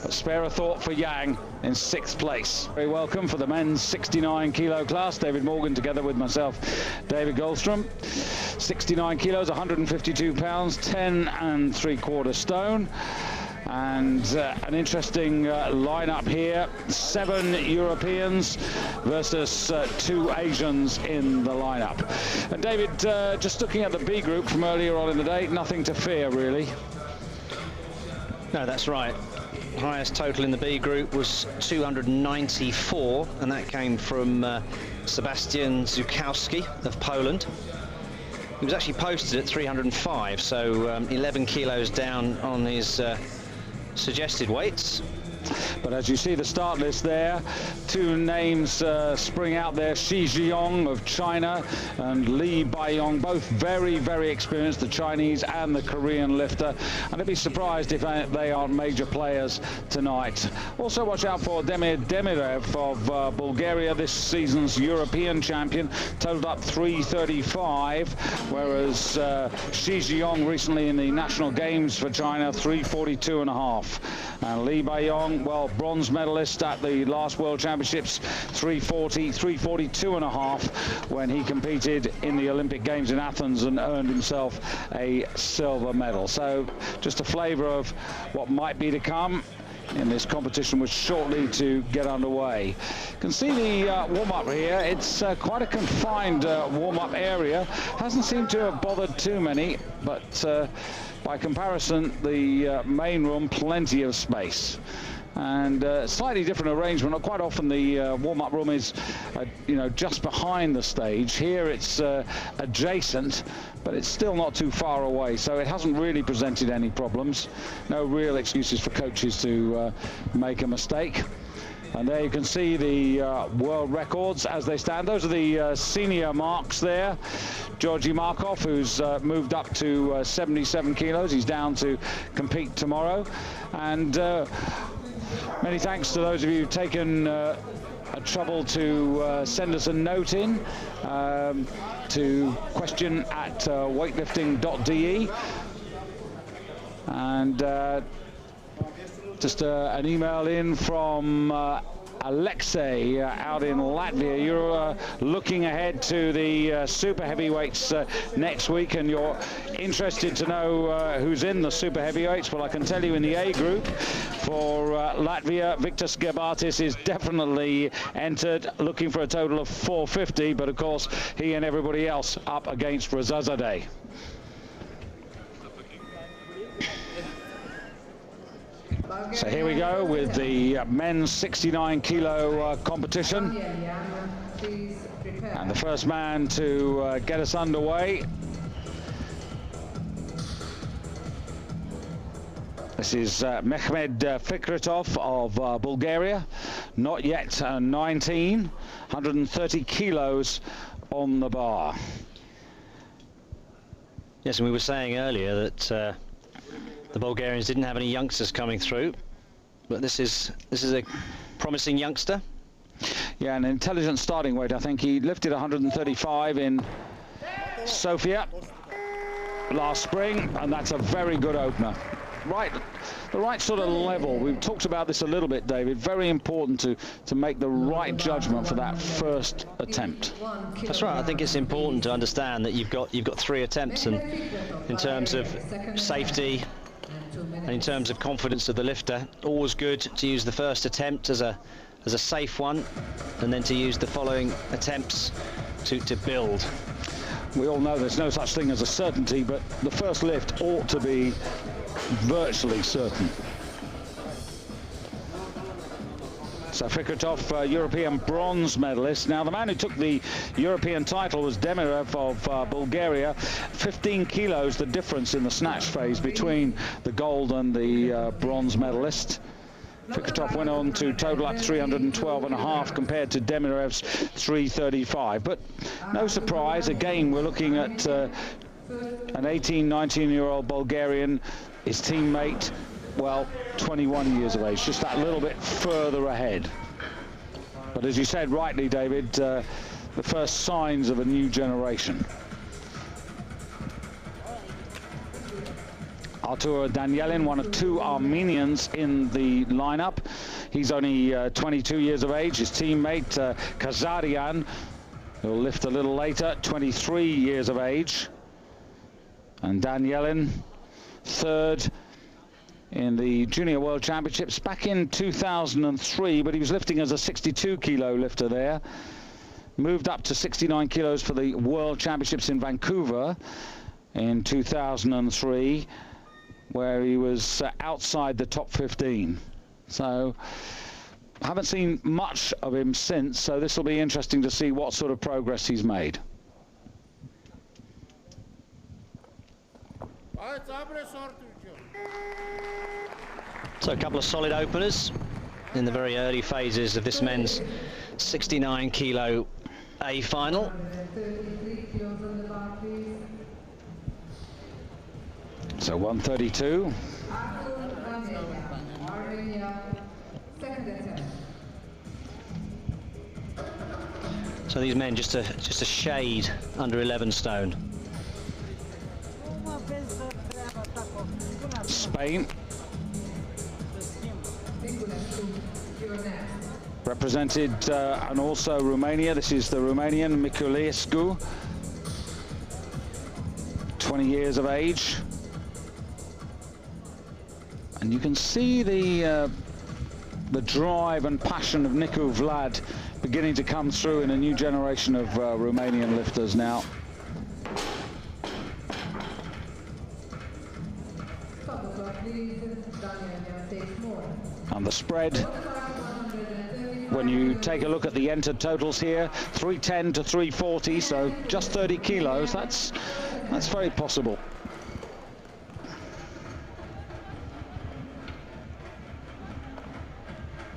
But spare a thought for Yang in 6th place. Very welcome for the men's 69 kilo class. David Morgan together with myself, David Goldstrom. 69 kilos, 152 pounds, 10 3/4 stone. And an interesting lineup here. 7 Europeans versus 2 Asians in the lineup. And David, just looking at the B group from earlier on in the day, nothing to fear really. No, that's right. Highest total in the B group was 294, and that came from Sebastian Zukowski of Poland. He was actually posted at 305, so 11 kilos down on his suggested weights. But as you see the start list there, 2 names spring out there. Shi Jiong of China and Li Baiyong, both very, very experienced, the Chinese and the Korean lifter. And I'd be surprised if they aren't major players tonight. Also watch out for Demir Demirev of Bulgaria, this season's European champion, totaled up 335, whereas Shi Jiong recently in the national games for China, 342.5. And Li Baiyong, well, bronze medalist at the last World Championships, 340, 342.5 when he competed in the Olympic Games in Athens and earned himself a silver medal. So just a flavour of what might be to come in this competition, was shortly to get underway. You can see the warm-up here. It's quite a confined warm-up area. Hasn't seemed to have bothered too many, but by comparison, the main room, plenty of space. And slightly different arrangement. Quite often the warm-up room is, you know, just behind the stage. Here it's adjacent, but it's still not too far away, so it hasn't really presented any problems. No real excuses for coaches to make a mistake. And there you can see the world records as they stand. Those are the senior marks there. Georgi Markov, who's moved up to 77 kilos. He's down to compete tomorrow. And many thanks to those of you who've taken a trouble to send us a note in to question@weightlifting.de. And just an email in from Alexei out in Latvia. You're looking ahead to the super heavyweights next week, and you're interested to know who's in the super heavyweights. Well, I can tell you in the A group for Latvia, Viktor Skabatis is definitely entered, looking for a total of 450, but of course he and everybody else up against Razazadeh. So here we go with the men's 69 kilo competition, and the first man to get us underway, this is Mehmed Fikretov of Bulgaria, not yet 19, 130 kilos on the bar. Yes, and we were saying earlier that the Bulgarians didn't have any youngsters coming through, but this is a promising youngster. Yeah, an intelligent starting weight. I think he lifted 135 in Sofia last spring, and that's a very good opener. Right, the right sort of level. We've talked about this a little bit, David. Very important to make the right judgment for that first attempt. That's right. I think it's important to understand that you've got 3 attempts, and in terms of safety and in terms of confidence of the lifter, always good to use the first attempt as a safe one, and then to use the following attempts to build. We all know there's no such thing as a certainty, but the first lift ought to be virtually certain. So Fikretov, European bronze medalist. Now the man who took the European title was Demirev of Bulgaria. 15 kilos the difference in the snatch phase between the gold and the bronze medalist. Fikretov went on to total up 312.5 compared to Demirev's 335. But no surprise, again, we're looking at an 18, 19-year-old Bulgarian, his teammate, well, 21 years of age, just that little bit further ahead. But as you said rightly, David, the first signs of a new generation. Artur Danielin, one of two Armenians in the lineup. He's only 22 years of age. His teammate Kazarian, who'll lift a little later, 23 years of age. And Danielin, third in the Junior World Championships back in 2003, but he was lifting as a 62 kilo lifter there. Moved up to 69 kilos for the World Championships in Vancouver in 2003, where he was outside the top 15. So I haven't seen much of him since, so this will be interesting to see what sort of progress he's made. So a couple of solid openers in the very early phases of this men's 69 kilo A final. So 132. So these men just a shade under 11 stone. Spain represented, and also Romania. This is the Romanian Miculescu, 20 years of age. And you can see the drive and passion of Nicu Vlad beginning to come through in a new generation of Romanian lifters now. And the spread, when you take a look at the entered totals here, 310 to 340, so just 30 kilos, that's very possible.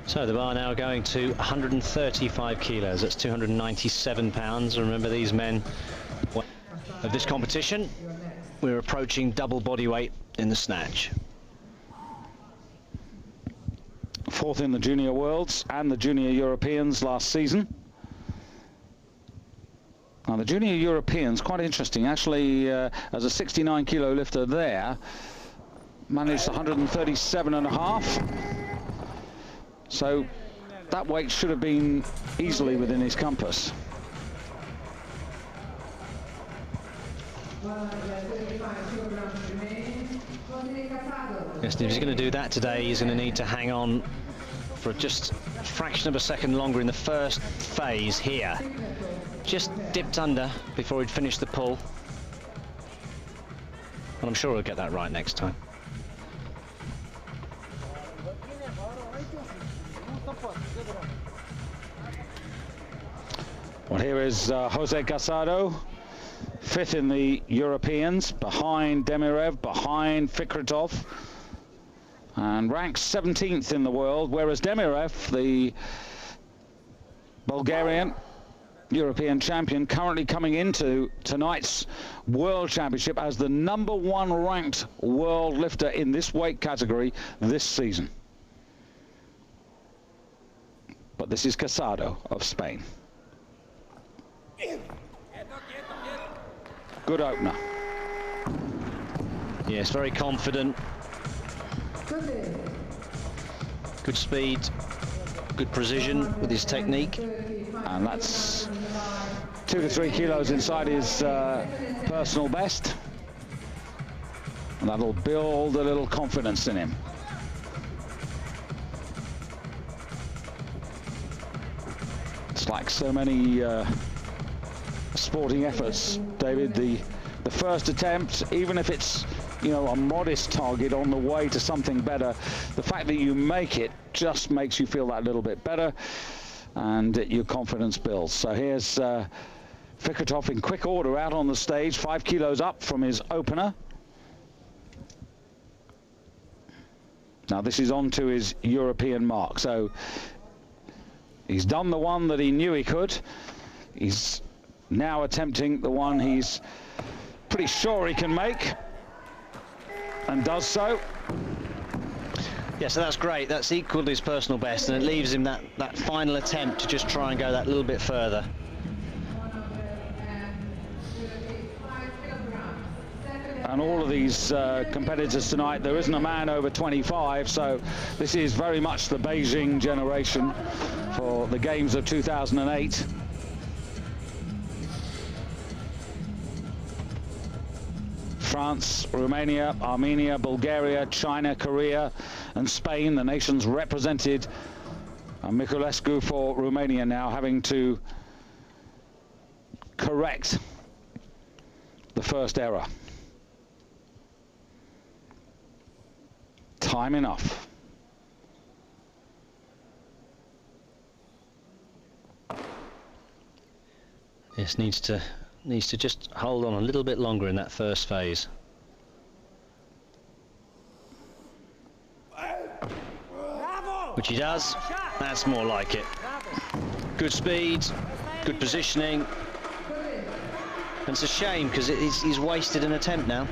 So the bar now going to 135 kilos, that's 297 pounds. Remember, these men of this competition, we're approaching double body weight in the snatch. Fourth in the Junior Worlds and the Junior Europeans last season. Now the Junior Europeans, quite interesting, actually, as a 69 kilo lifter there, managed 137.5. So that weight should have been easily within his compass. Yes, if he's going to do that today, he's going to need to hang on for just a fraction of a second longer in the first phase here. Just dipped under before he'd finished the pull. And I'm sure he'll get that right next time. Well, here is Jose Casado, fifth in the Europeans, behind Demirev, behind Fikretov, and ranks 17th in the world, whereas Demirev, the Bulgarian European champion, currently coming into tonight's World Championship as the #1 ranked world lifter in this weight category this season. But this is Casado of Spain. Good opener. Yes, very confident. Good speed, good precision with his technique. And that's 2 to 3 kilos inside his personal best. And that'll build a little confidence in him. It's like so many sporting efforts, David. The first attempt, even if it's, you know, a modest target on the way to something better, the fact that you make it just makes you feel that little bit better, and your confidence builds. So here's Fikretov in quick order out on the stage, 5 kilos up from his opener. Now this is on to his European mark, so he's done the one that he knew he could. He's now attempting the one he's pretty sure he can make, and does so. Yeah, so that's great. That's equal to his personal best, and it leaves him that final attempt to just try and go that little bit further. and all of these competitors tonight, there isn't a man over 25, so this is very much the Beijing generation for the Games of 2008. France, Romania, Armenia, Bulgaria, China, Korea and Spain, the nations represented. Miculescu for Romania now having to correct the first error. Time enough. Yes, needs to just hold on a little bit longer in that first phase. Which he does. That's more like it. Good speed, good positioning. And it's a shame because he's wasted an attempt now.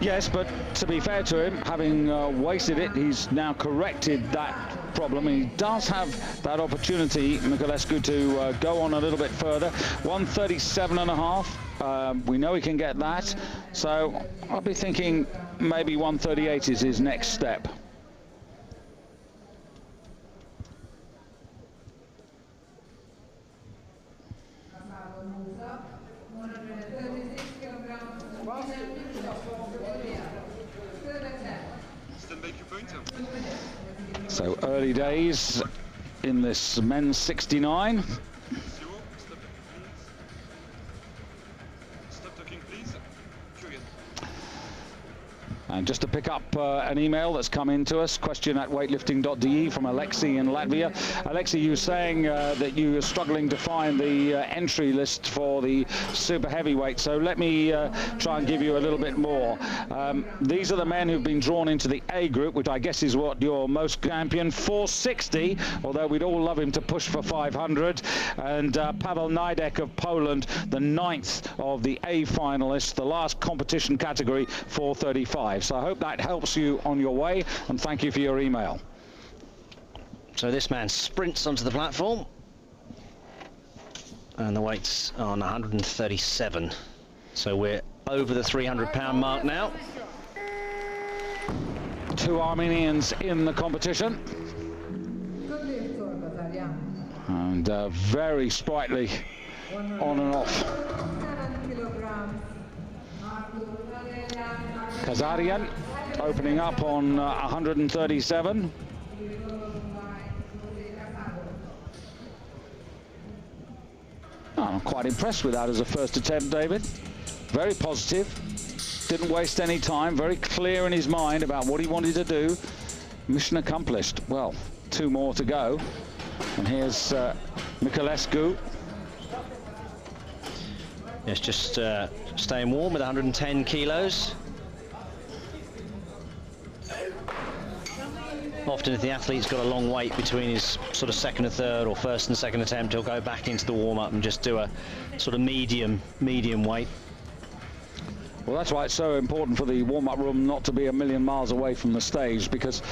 Yes, but to be fair to him, having wasted it, he's now corrected that problem. He does have that opportunity, Miculescu, to go on a little bit further. 137.5. We know he can get that. So I'll be thinking maybe 138 is his next step. So early days in this men's 69. And just to pick up an email that's come in to us, question@weightlifting.de from Alexei in Latvia. Alexei, you were saying that you were struggling to find the entry list for the super heavyweight, so let me try and give you a little bit more. These are the men who've been drawn into the A group, which I guess is what your most champion, 460, although we'd all love him to push for 500. And Paweł Najdek of Poland, the 9th of the A finalists, the last competition category, 435. So I hope that helps you on your way, and thank you for your email. So this man sprints onto the platform, and the weight's on 137. So we're over the 300-pound mark now. Two Armenians in the competition. And very sprightly on and off. Kazarian opening up on 137. I'm quite impressed with that as a first attempt, David. Very positive. Didn't waste any time. Very clear in his mind about what he wanted to do. Mission accomplished. Well, 2 more to go. And here's Miculescu. Yes, just staying warm with 110 kilos. Often if the athlete's got a long wait between his sort of second and third or first and second attempt, he'll go back into the warm-up and just do a sort of medium weight. Well, that's why it's so important for the warm-up room not to be a million miles away from the stage, because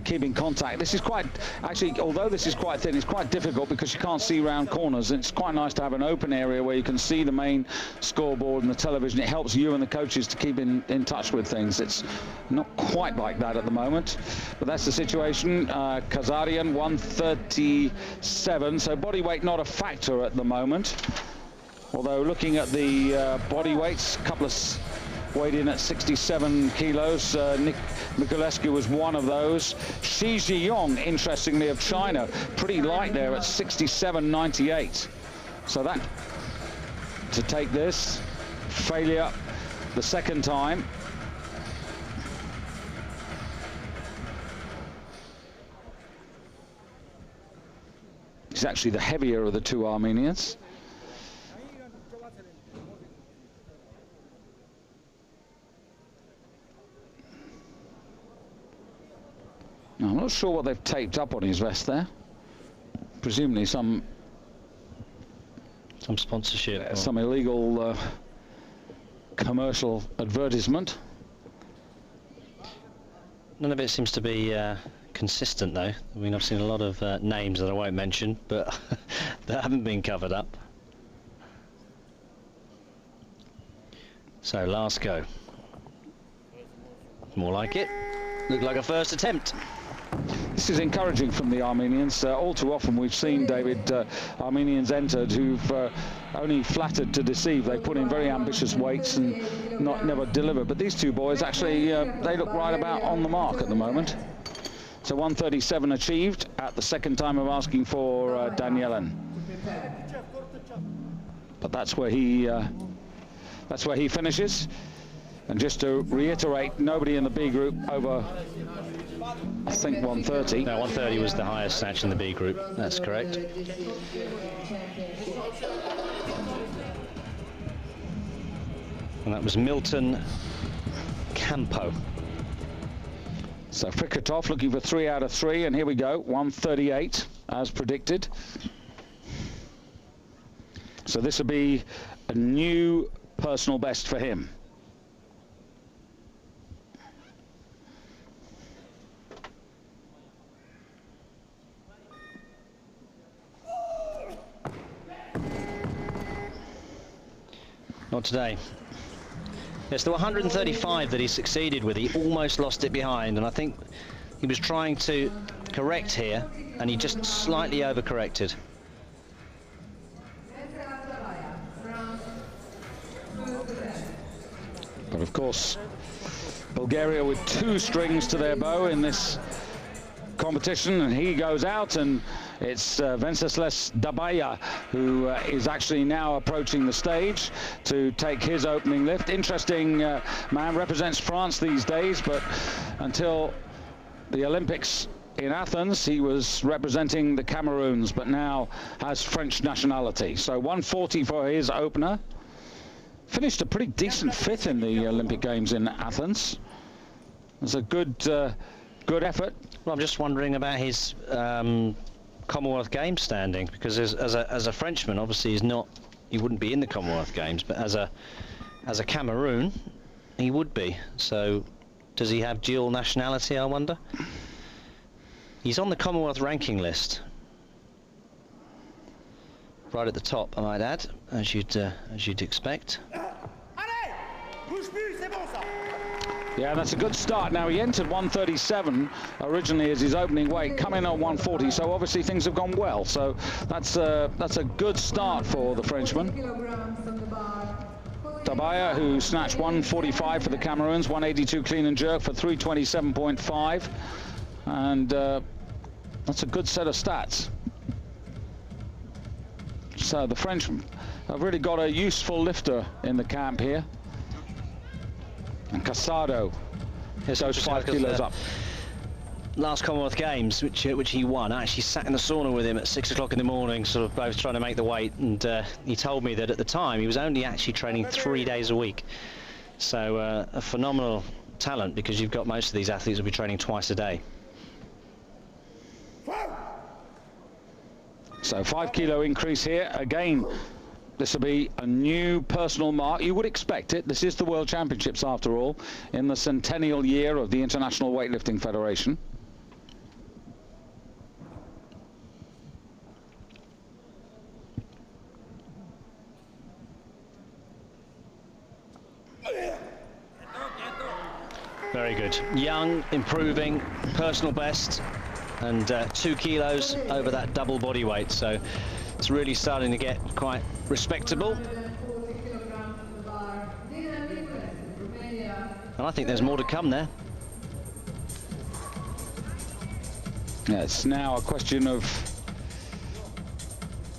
keeping contact, this is quite, actually, although this is quite thin, it's quite difficult because you can't see round corners. It's quite nice to have an open area where you can see the main scoreboard and the television. It helps you and the coaches to keep in touch with things. It's not quite like that at the moment, but that's the situation. Kazarian, 137, so body weight not a factor at the moment. Although looking at the body weights, a couple of weighed in at 67 kilos. Miculescu was one of those. Shi Zhiyong, interestingly, of China, pretty light there at 67.98. So that, to take this, failure the second time. He's actually the heavier of the 2 Armenians. Now, I'm not sure what they've taped up on his vest there. Presumably some sponsorship, some illegal commercial advertisement. None of it seems to be consistent, though. I mean, I've seen a lot of names that I won't mention, but that haven't been covered up. So last go. More like it. Looked like a first attempt. This is encouraging from the Armenians. All too often we've seen, David, Armenians entered who've only flattered to deceive. They put in very ambitious weights and never delivered. But these two boys actually, they look right about on the mark at the moment. So 137 achieved at the second time of asking for Danielen. But that's where he finishes. And just to reiterate, nobody in the B group over, I think, 130. No, 130 was the highest snatch in the B group. That's correct. And that was Milton Campo. So Fikretov looking for 3 out of 3, and here we go, 138 as predicted. So this will be a new personal best for him. Not today. It's the 135 that he succeeded with. He almost lost it behind, and I think he was trying to correct here, and he just slightly overcorrected. But of course, Bulgaria with 2 strings to their bow in this competition, and he goes out, and it's Venceslas Dabaya who is actually now approaching the stage to take his opening lift. Interesting man, represents France these days, but until the Olympics in Athens he was representing the Cameroons, but now has French nationality. So 140 for his opener. Finished a pretty decent 5th in the Olympic Games in Athens. It's a good effort. Well, I'm just wondering about his Commonwealth Games standing, because as a Frenchman, obviously he wouldn't be in the Commonwealth Games, but as a Cameroon, he would be. So does he have dual nationality, I wonder? He's on the Commonwealth ranking list, right at the top, I might add, as you'd expect. Yeah, that's a good start. Now, he entered 137 originally as his opening weight, coming on 140, so obviously things have gone well. So that's a good start for the Frenchman. Tabaya, who snatched 145 for the Cameroons, 182 clean and jerk for 327.5, and that's a good set of stats. So the French have really got a useful lifter in the camp here. And Casado goes 5 kilos up. Last Commonwealth Games, which he won, I actually sat in the sauna with him at 6 o'clock in the morning, sort of both trying to make the weight, and he told me that at the time he was only actually training 3 days a week. So a phenomenal talent, because you've got most of these athletes will be training twice a day. So 5 kilo increase here. Again, this will be a new personal mark. You would expect it. This is the World Championships, after all, in the centennial year of the International Weightlifting Federation. Very good. Young, improving, personal best, and 2 kilos over that double body weight. So it's really starting to get quite respectable. And I think there's more to come there. Yeah, it's now a question of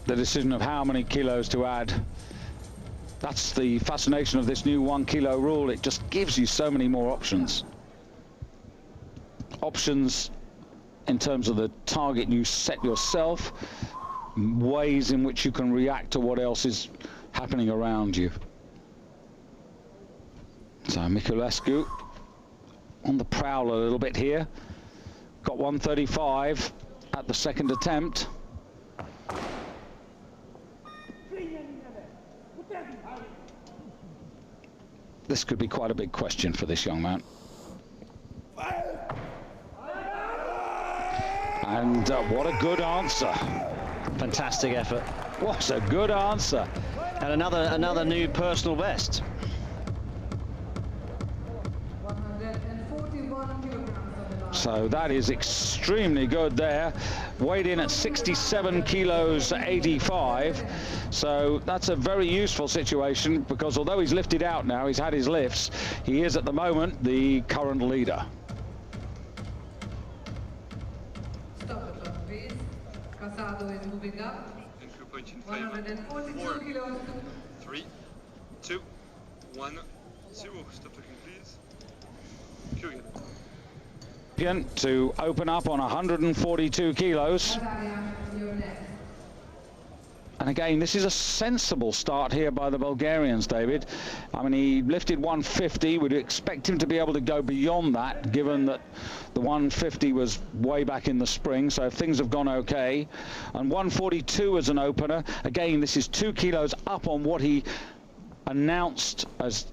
the decision of how many kilos to add. That's the fascination of this new 1 kilo rule. It just gives you so many more options. Options in terms of the target you set yourself, ways in which you can react to what else is happening around you. So Miculescu on the prowl a little bit here. Got 135 at the second attempt. This could be quite a big question for this young man. And what a good answer. Fantastic effort. What a good answer. And another new personal best. So that is extremely good there. Weighed in at 67 kilos 85. So that's a very useful situation, because although he's lifted out now, he's had his lifts, he is at the moment the current leader. Stop the clock, please. Casado is moving up. Entry point in 142 5, 4, kilos. 3, 2, 1, 0. Stop talking, please. Curious. To open up on 142 kilos. You're next. And again, this is a sensible start here by the Bulgarians, David. I mean, he lifted 150. We'd expect him to be able to go beyond that, given that the 150 was way back in the spring, so things have gone okay. And 142 as an opener. Again, this is 2 kilos up on what he announced as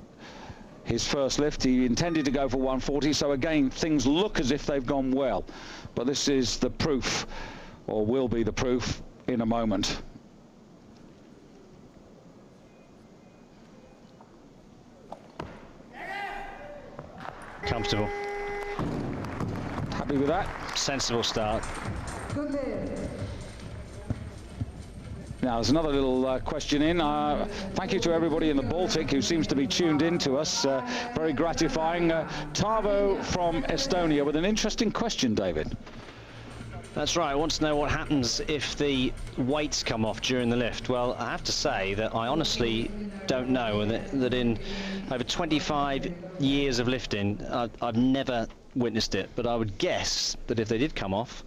his first lift. He intended to go for 140, so again, things look as if they've gone well. But this is the proof, or will be the proof, in a moment. Comfortable. Happy with that? Sensible start. Good lift. Now, there's another little question in. Thank you to everybody in the Baltic who seems to be tuned in to us. Very gratifying. Tarvo from Estonia with an interesting question, David. That's right. I want to know what happens if the weights come off during the lift. Well, I have to say that I honestly don't know, and that in over 25 years of lifting, I've never witnessed it. But I would guess that if they did come off,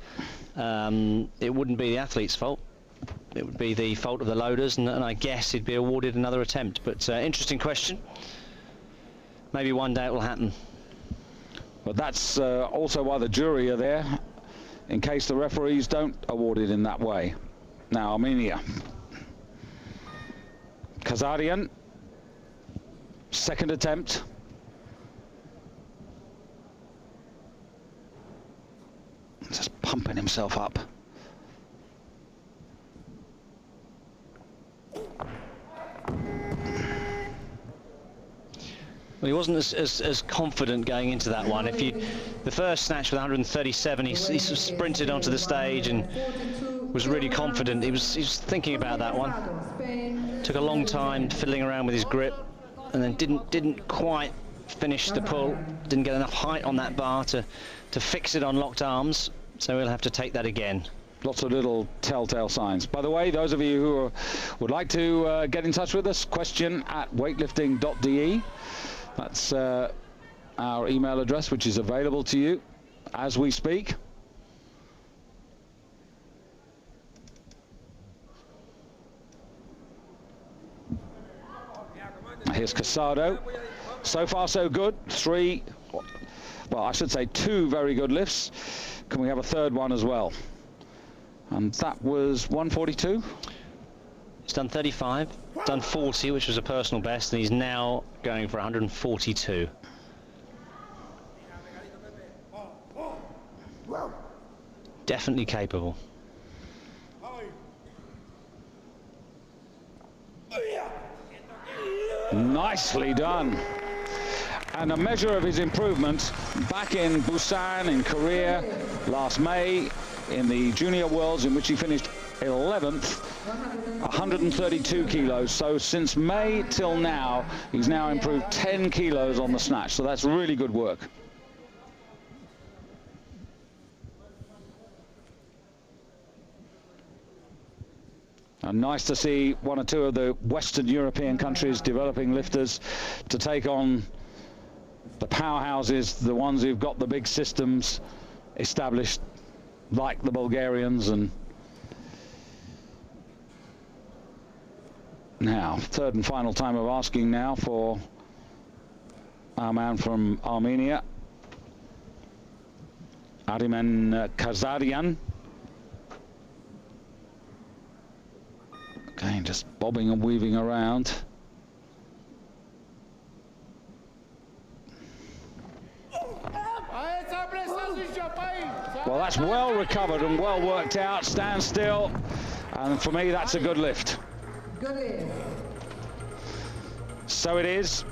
it wouldn't be the athlete's fault. It would be the fault of the loaders, and I guess he'd be awarded another attempt. But interesting question. Maybe one day it will happen. But that's also why the jury are there, in case the referees don't award it in that way. Now, Armenia. Kazarian, second attempt. Just pumping himself up. Well, he wasn't as confident going into that one. The first snatch with 137, he sort of sprinted onto the stage and was really confident. He was thinking about that one. Took a long time fiddling around with his grip, and then didn't quite finish the pull. Didn't get enough height on that bar to fix it on locked arms. So we'll have to take that again. Lots of little telltale signs. By the way, those of you who would like to get in touch with us, question@weightlifting.de. That's our email address, which is available to you as we speak. Here's Casado. So far, so good. Well, I should say 2 very good lifts. Can we have a third one as well? And that was 142. He's done 35, done 40, which was a personal best, and he's now going for 142. Definitely capable. Nicely done. And a measure of his improvement back in Busan in Korea last May in the Junior Worlds, in which he finished 11th, 132 kilos. So since May till now, he's now improved 10 kilos on the snatch. So that's really good work. And nice to see 1 or 2 of the Western European countries developing lifters to take on the powerhouses, the ones who've got the big systems established, like the Bulgarians. And now, third and final time of asking now for our man from Armenia, Arimen Kazarian. Again, just bobbing and weaving around. Well, that's well recovered and well worked out. Stand still, and for me, that's a good lift. Good lift. So it is.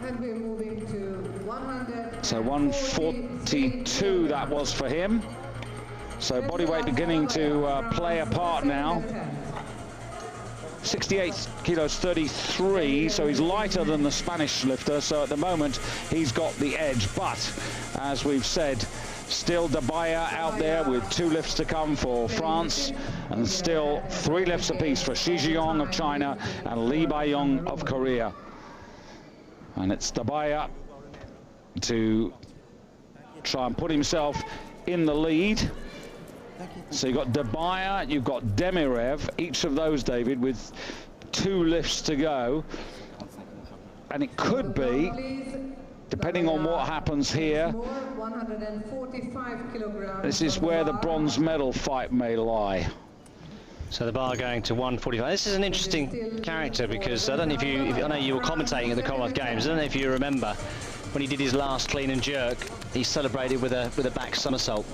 And we're moving to 100. So 142 that was for him. So bodyweight beginning to play a part now. 68 kilos 33, so he's lighter than the Spanish lifter, so at the moment he's got the edge. But as we've said, still Dabaya out there with 2 lifts to come for France, and still 3 lifts apiece for Shi Jiong of China and Lee Bai-yong of Korea. And it's Dabaya to try and put himself in the lead. So you've got Dabaya, you've got Demirev, each of those, David, with 2 lifts to go. And it could be, depending on what happens here, this is where the bronze medal fight may lie. So the bar going to 145. This is an interesting character because I don't know if I know you were commentating at the Commonwealth Games. I don't know if you remember when he did his last clean and jerk, he celebrated with a back somersault.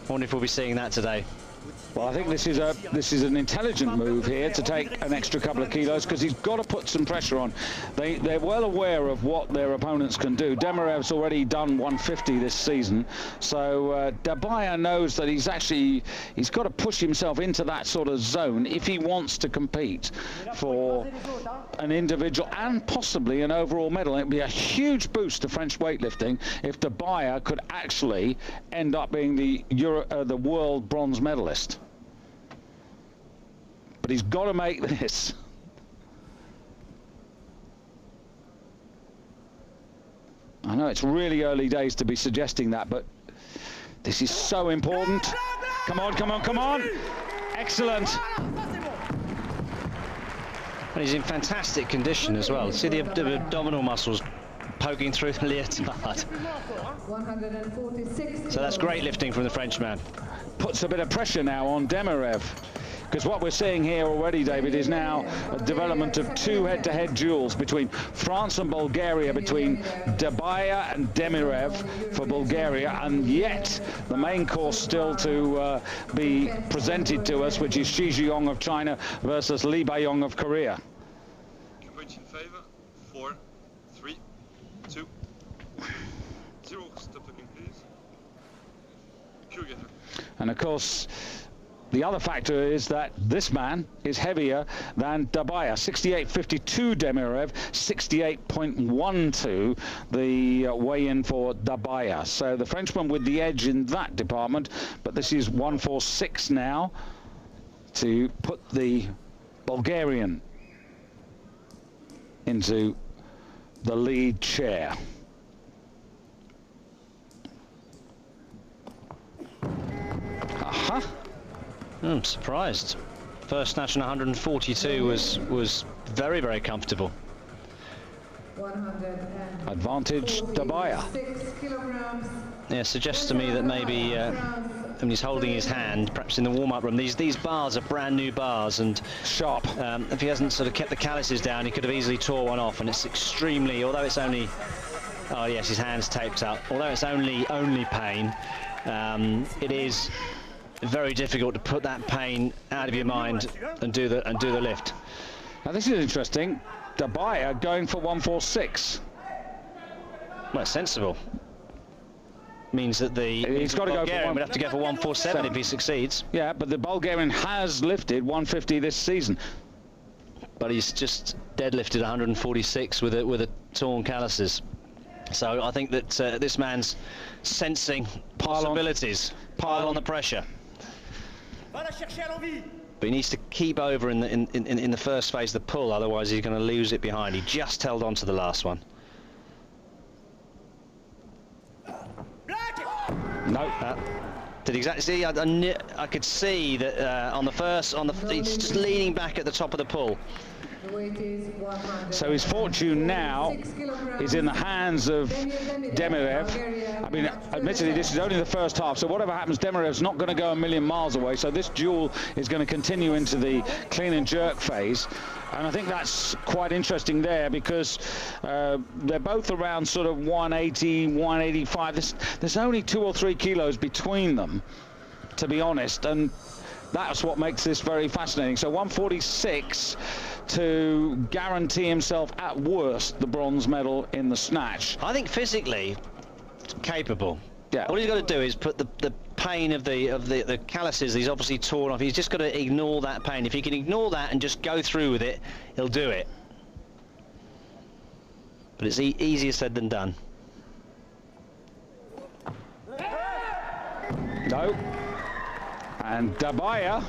I wonder if we'll be seeing that today. Well, I think this is an intelligent move here to take an extra couple of kilos, because he's got to put some pressure on. They're well aware of what their opponents can do. Demirev's already done 150 this season, so Dabaya knows that he's got to push himself into that sort of zone if he wants to compete for an individual and possibly an overall medal. It'd be a huge boost to French weightlifting if Dabaya could actually end up being the world bronze medalist. But he's got to make this. I know it's really early days to be suggesting that, but this is so important. Come on, come on, come on! Excellent. And he's in fantastic condition as well. See the abdominal muscles poking through the leotard. 146. So that's great lifting from the Frenchman. Puts a bit of pressure now on Demirev, because what we're seeing here already, David, is now a development of 2 head-to-head duels between France and Bulgaria, between Dabaya and Demirev for Bulgaria, and yet the main course still to be presented to us, which is Shi Jiong of China versus Lee Bai-yong of Korea. Points in favor. 4, 3, 2, 0. Stop looking, please. Cue together. And of course, the other factor is that this man is heavier than Dabaya. 68.52 Demirev, 68.12 the weigh-in for Dabaya. So the Frenchman with the edge in that department, but this is 146 now to put the Bulgarian into the lead chair. I'm surprised. First snatch on 142 was very, very comfortable. Advantage Dabaya. Yeah, suggests to me that maybe when he's holding his hand, perhaps in the warm-up room, these bars are brand new bars, and sharp. If he hasn't sort of kept the calluses down, he could have easily tore one off. And it's extremely, although it's only, oh yes, his hand's taped up. Although it's only pain, it is very difficult to put that pain out of your mind and do the lift. Now this is interesting. Dabaya going for 146. Well, it's sensible. Means that he's got to go for would have to go for 147 if he succeeds. Yeah, but the Bulgarian has lifted 150 this season. But he's just deadlifted 146 with a torn calluses. So I think that this man's sensing possibilities. Pile on the pressure. But he needs to keep over in the first phase of the pull, otherwise he's going to lose it behind. He just held on to the last one. No. Did exactly see? I could see that on the first, he's just leaning back at the top of the pull. So his fortune now is in the hands of Demirev. I mean, admittedly, this is only the first half, so whatever happens, Demirev's not going to go a million miles away, so this duel is going to continue into the clean and jerk phase. And I think that's quite interesting there, because they're both around sort of 180, 185. There's only 2 or 3 kilos between them, to be honest, and that's what makes this very fascinating. So 146 to guarantee himself at worst the bronze medal in the snatch. I think physically capable. Yeah. All he's got to do is put the pain of the calluses he's obviously torn off. He's just got to ignore that pain. If he can ignore that and just go through with it, he'll do it. But it's easier said than done. No. And Dabaya,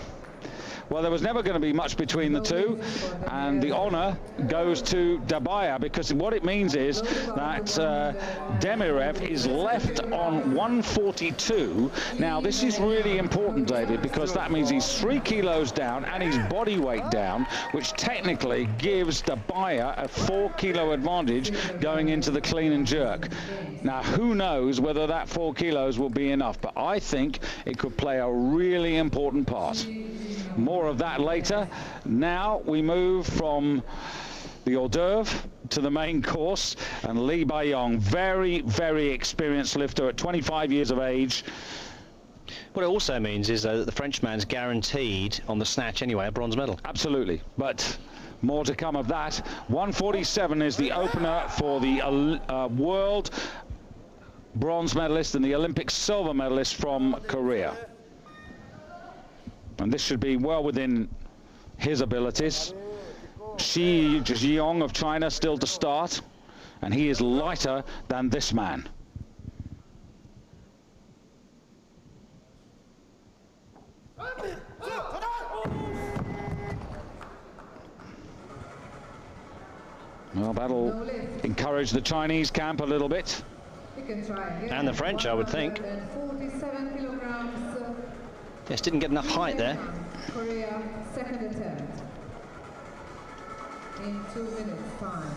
well, there was never going to be much between the two, and the honour goes to Dabaya, because what it means is that Demirev is left on 142. Now, this is really important, David, because that means he's 3 kilos down and his body weight down, which technically gives Dabaya a 4 kilo advantage going into the clean and jerk. Now, who knows whether that 4 kilos will be enough, but I think it could play a really important part. More of that later. Now we move from the hors d'oeuvre to the main course, and Lee Bai-yong, very, very experienced lifter at 25 years of age. What it also means is that the Frenchman's guaranteed on the snatch anyway a bronze medal. Absolutely, but more to come of that. 147 is the opener for the world bronze medalist and the Olympic silver medalist from Korea. And this should be well within his abilities. Shi Jiong of China still to start, and he is lighter than this man. Well, that'll encourage the Chinese camp a little bit. And the French, I would think. Just didn't get enough height there. Korea, second attempt. In 2 minutes time.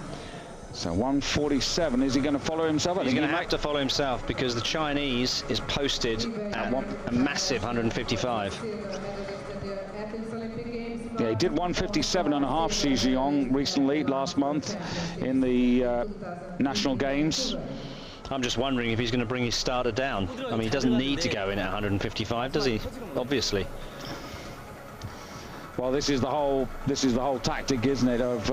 So 147, is he going to follow himself? He's going to have to follow himself, because the Chinese is posted at a massive 155. Yeah, he did 157.5, Shi Jiong, recently, last month, in the National Games. I'm just wondering if he's going to bring his starter down. I mean, he doesn't need to go in at 155, does he? Obviously. Well, this is the whole tactic, isn't it? Of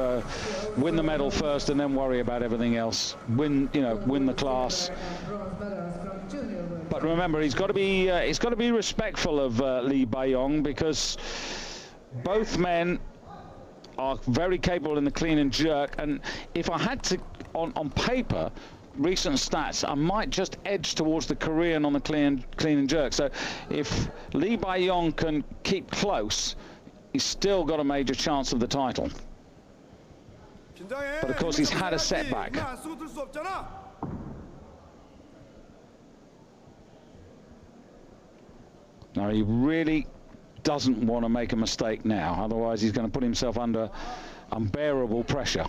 win the medal first and then worry about everything else. Win the class. But remember, he's got to be respectful of Lee Bai-yong, because both men are very capable in the clean and jerk. And if I had to, on paper, recent stats, I might just edge towards the Korean on the clean and jerk. So if Lee Bai-yong can keep close, he's still got a major chance of the title. But of course, he's had a setback. Now, he really doesn't want to make a mistake now, otherwise he's going to put himself under unbearable pressure.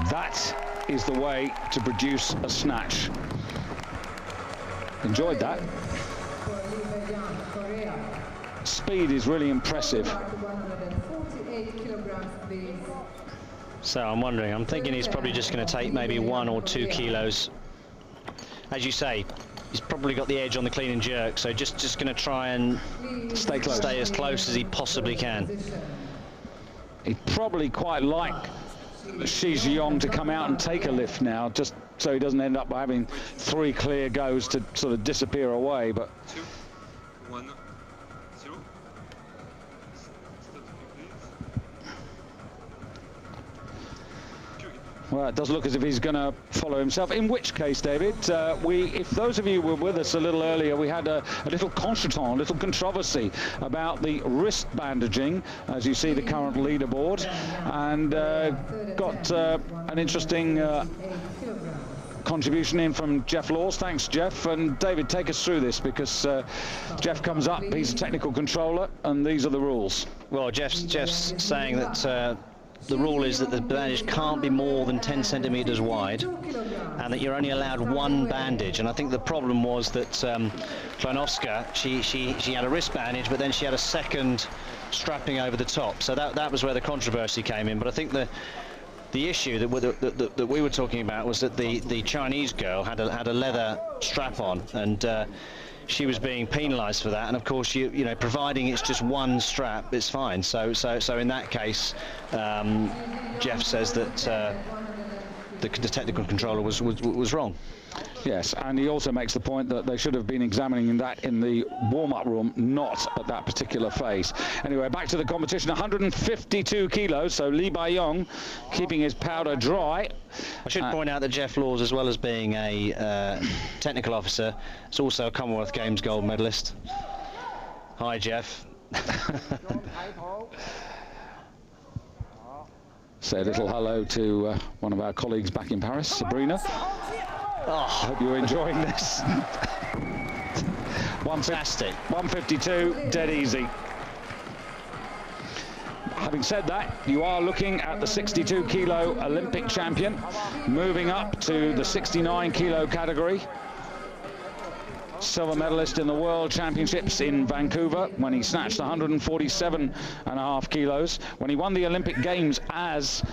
That is the way to produce a snatch. Enjoyed that. Speed is really impressive. So I'm thinking he's probably just going to take maybe 1 or 2 kilos. As you say, he's probably got the edge on the clean and jerk, so just going to try and stay as close as he possibly can. He'd probably quite like Shi Jiong to come out and take a lift now, just so he doesn't end up having 3 clear goes to sort of disappear away. But 2, 1, 0. well, it does look as if he's going to follow himself, in which case, David, if those of you were with us a little earlier, we had a little contretemps, a little controversy about the wrist bandaging, as you see the current leaderboard, and got an interesting contribution in from Jeff Laws. Thanks, Jeff. And David, take us through this, because Jeff comes up, he's a technical controller, and these are the rules. Well, Jeff's saying that the rule is that the bandage can't be more than 10 centimeters wide, and that you're only allowed one bandage. And I think the problem was that Kleinowska, she had a wrist bandage, but then she had a second strapping over the top. So that was where the controversy came in. But I think the issue that we were talking about was that the Chinese girl had a leather strap on, and she was being penalised for that. And of course, you know, providing it's just one strap, it's fine. So in that case, Jeff says that the technical controller was wrong. Yes, and he also makes the point that they should have been examining that in the warm-up room, not at that particular phase. Anyway, back to the competition, 152 kilos, so Lee Bai-yong keeping his powder dry. I should point out that Jeff Laws, as well as being a technical officer, is also a Commonwealth Games gold medalist. Hi, Jeff. Say a little hello to one of our colleagues back in Paris, Sabrina. Oh, I hope you're enjoying this. Fantastic. 152, dead easy. Having said that, you are looking at the 62 kilo Olympic champion, moving up to the 69 kilo category. Silver medalist in the World Championships in Vancouver when he snatched 147.5 kilos. When he won the Olympic Games as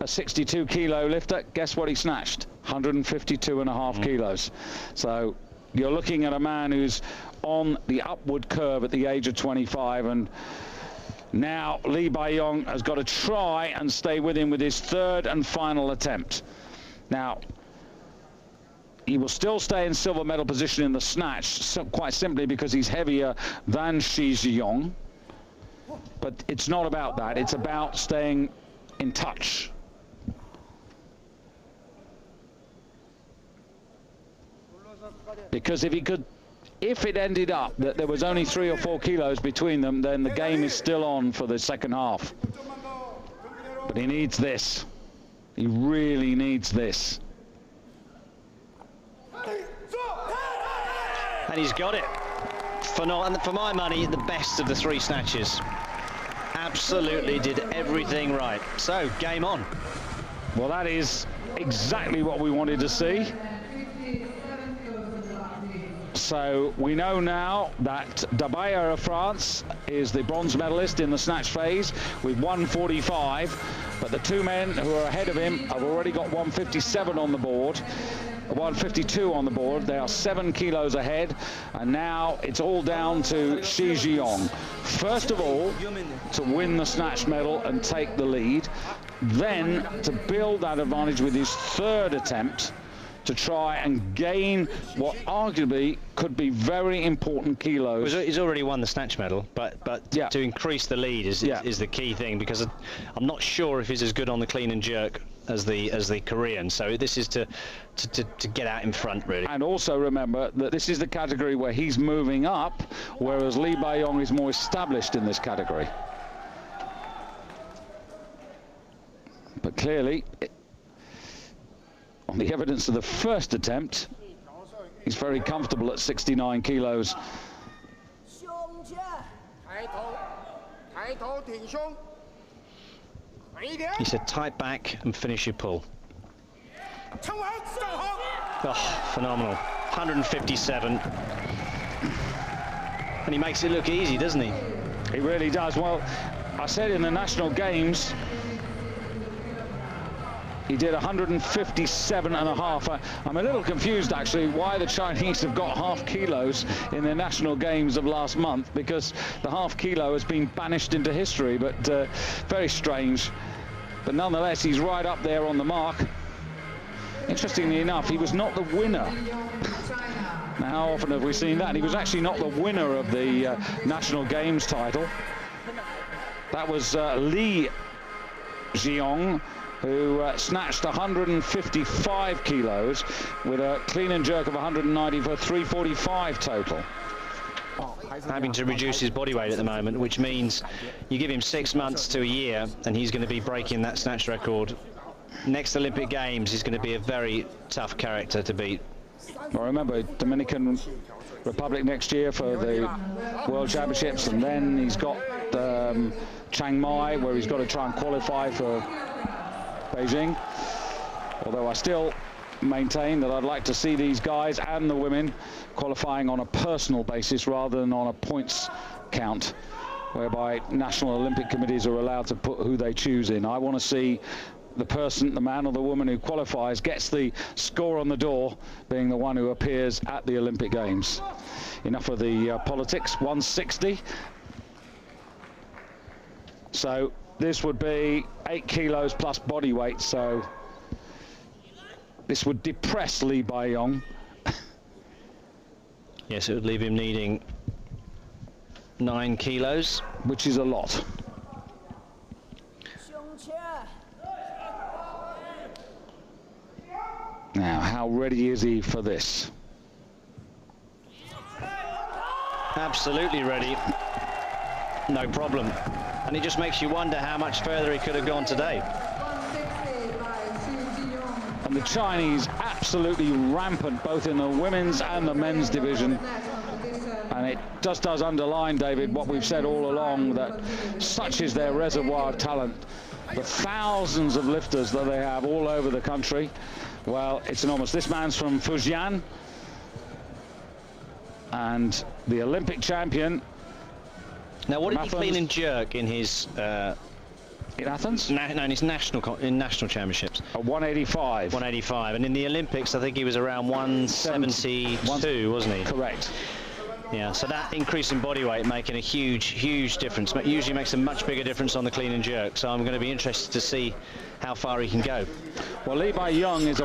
a 62 kilo lifter, guess what he snatched? 152.5 kilos. So you're looking at a man who's on the upward curve at the age of 25, and now Lee Bai-yong has got to try and stay with him with his third and final attempt. Now, he will still stay in silver medal position in the snatch, quite simply because he's heavier than Shi Ziyong. But it's not about that, it's about staying in touch. Because if it ended up that there was only 3 or 4 kilos between them, then the game is still on for the second half. But he needs this. He really needs this. And he's got it. For my money, the best of the 3 snatches. Absolutely did everything right. So, game on. Well, that is exactly what we wanted to see. So we know now that Dabaya of France is the bronze medalist in the snatch phase with 145, but the 2 men who are ahead of him have already got 157 on the board, 152 on the board. They are 7 kilos ahead, and now it's all down to Shi Ziyong. First of all, to win the snatch medal and take the lead, then to build that advantage with his third attempt to try and gain what arguably could be very important kilos. He's already won the snatch medal, but yeah, to increase the lead is the key thing, because I'm not sure if he's as good on the clean and jerk as the Korean. So this is to get out in front, really. And also remember that this is the category where he's moving up, whereas Lee Bai-yong is more established in this category. But clearly, on the evidence of the first attempt, he's very comfortable at 69 kilos. He said tight back and finish your pull. Oh, phenomenal. 157. And he makes it look easy, doesn't he? He really does. Well, I said in the national games, he did 157.5. I'm a little confused, actually, why the Chinese have got half kilos in their national games of last month, because the half kilo has been banished into history, but very strange. But nonetheless, he's right up there on the mark. Interestingly enough, he was not the winner. Now, how often have we seen that? He was actually not the winner of the national games title. That was Lee Ziyong, who snatched 155 kilos with a clean and jerk of 190 for 345 total. Having to reduce his body weight at the moment, which means you give him 6 months to a year and he's going to be breaking that snatch record. Next Olympic Games, he's going to be a very tough character to beat. Well, remember, Dominican Republic next year for the World Championships, and then he's got Chiang Mai, where he's got to try and qualify for Beijing. Although I still maintain that I'd like to see these guys and the women qualifying on a personal basis rather than on a points count, whereby national Olympic committees are allowed to put who they choose in. I want to see the person, the man or the woman who qualifies, gets the score on the door, being the one who appears at the Olympic Games. Enough of the politics. 160. So this would be 8 kilos plus body weight, so this would depress Lee Bai-yong. Yes, it would leave him needing 9 kilos. Which is a lot. Now, how ready is he for this? Absolutely ready. No problem. And it just makes you wonder how much further he could have gone today. And the Chinese absolutely rampant, both in the women's and the men's division. And it just does underline, David, what we've said all along, that such is their reservoir of talent. The thousands of lifters that they have all over the country. Well, it's enormous. This man's from Fujian, and the Olympic champion. Now, what did he clean and jerk in his in Athens? No, in his national championships. 185. 185, and in the Olympics, I think he was around 172, wasn't he? Correct. Yeah, so that increase in body weight making a huge difference. Usually makes a much bigger difference on the clean and jerk. So I'm going to be interested to see how far he can go. Well, Lee Bai-yong is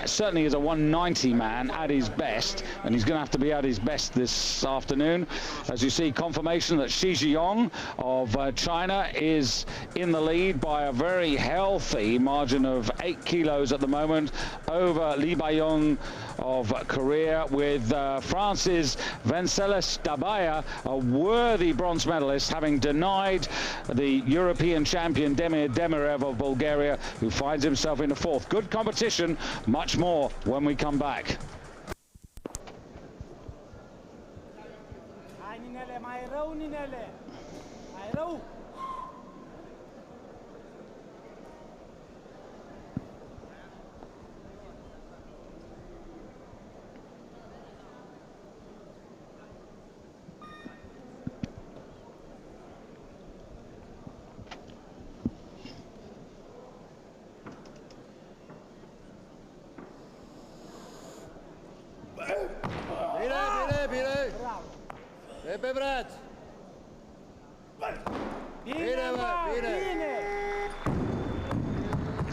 certainly is a 190 man at his best, and he's going to have to be at his best this afternoon. As you see, confirmation that Shi Jiong of China is in the lead by a very healthy margin of 8 kilos at the moment over Lee Bai-yong of Korea, with France's Vencelas Dabaya, a worthy bronze medalist, having denied the European champion Demir Demirev of Bulgaria, who finds himself in the fourth. Good competition, much more when we come back.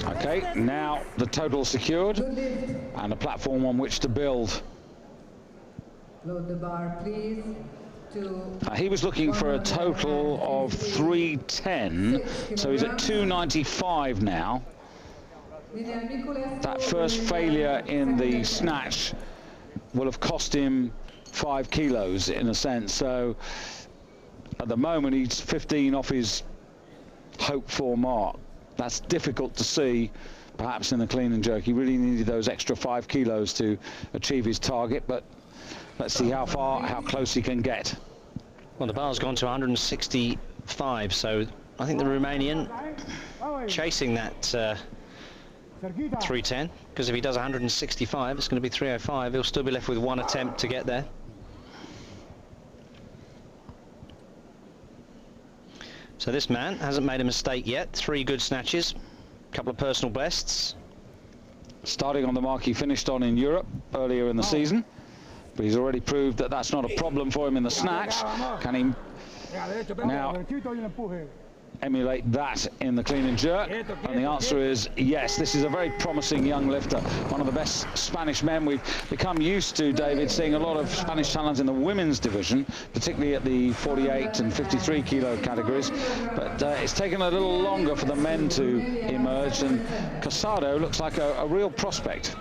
Okay, now the total secured and a platform on which to build. Load the bar, please. He was looking for a total of 310, so he's at 295 now. That first failure in the snatch will have cost him 5 kilos in a sense, so at the moment he's 15 off his hoped for mark. That's difficult to see perhaps in the clean and jerk. He really needed those extra 5 kilos to achieve his target, but let's see how close he can get. Well, the bar's gone to 165, so I think the Romanian chasing that 310, because if he does 165, it's going to be 305. He'll still be left with one attempt to get there. So this man hasn't made a mistake yet. 3 good snatches, a couple of personal bests. Starting on the mark he finished on in Europe earlier in the season, but he's already proved that that's not a problem for him in the snatch. Can he now emulate that in the clean and jerk? And the answer is yes. This is a very promising young lifter, one of the best Spanish men. We've become used to, David, seeing a lot of Spanish talent in the women's division, particularly at the 48 and 53 kilo categories, but it's taken a little longer for the men to emerge, and Casado looks like a real prospect.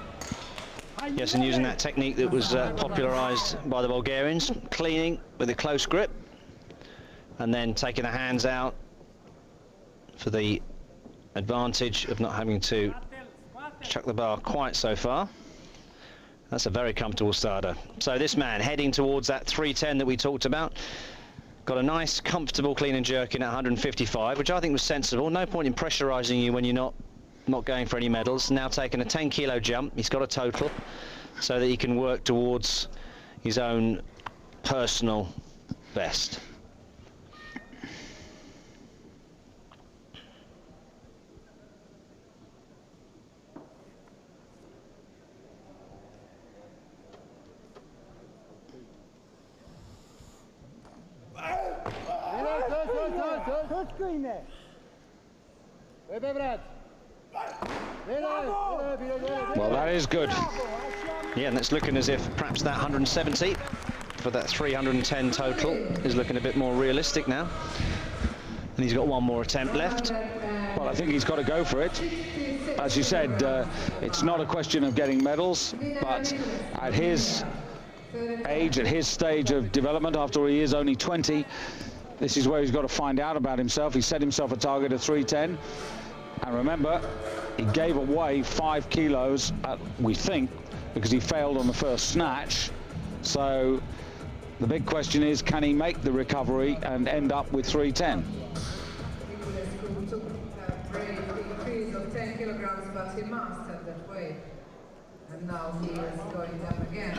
Yes, and using that technique that was popularized by the Bulgarians, cleaning with a close grip and then taking the hands out for the advantage of not having to chuck the bar quite so far. That's a very comfortable starter. So this man heading towards that 310 that we talked about. Got a nice, comfortable clean and jerk in at 155, which I think was sensible. No point in pressurising you when you're not going for any medals. Now taking a 10-kilo jump. He's got a total, so that he can work towards his own personal best. Well, that is good. Yeah, and it's looking as if perhaps that 170 for that 310 total is looking a bit more realistic now. And he's got one more attempt left. Well, I think he's got to go for it. As you said, it's not a question of getting medals, but at his age, at his stage of development, after he is only 20, this is where he's got to find out about himself. He set himself a target of 310. And remember, he gave away 5 kilos, we think, because he failed on the first snatch. So the big question is, can he make the recovery and end up with 310? Took a brave increase of 10 kilograms, but he mastered that weight. And now he is going up again.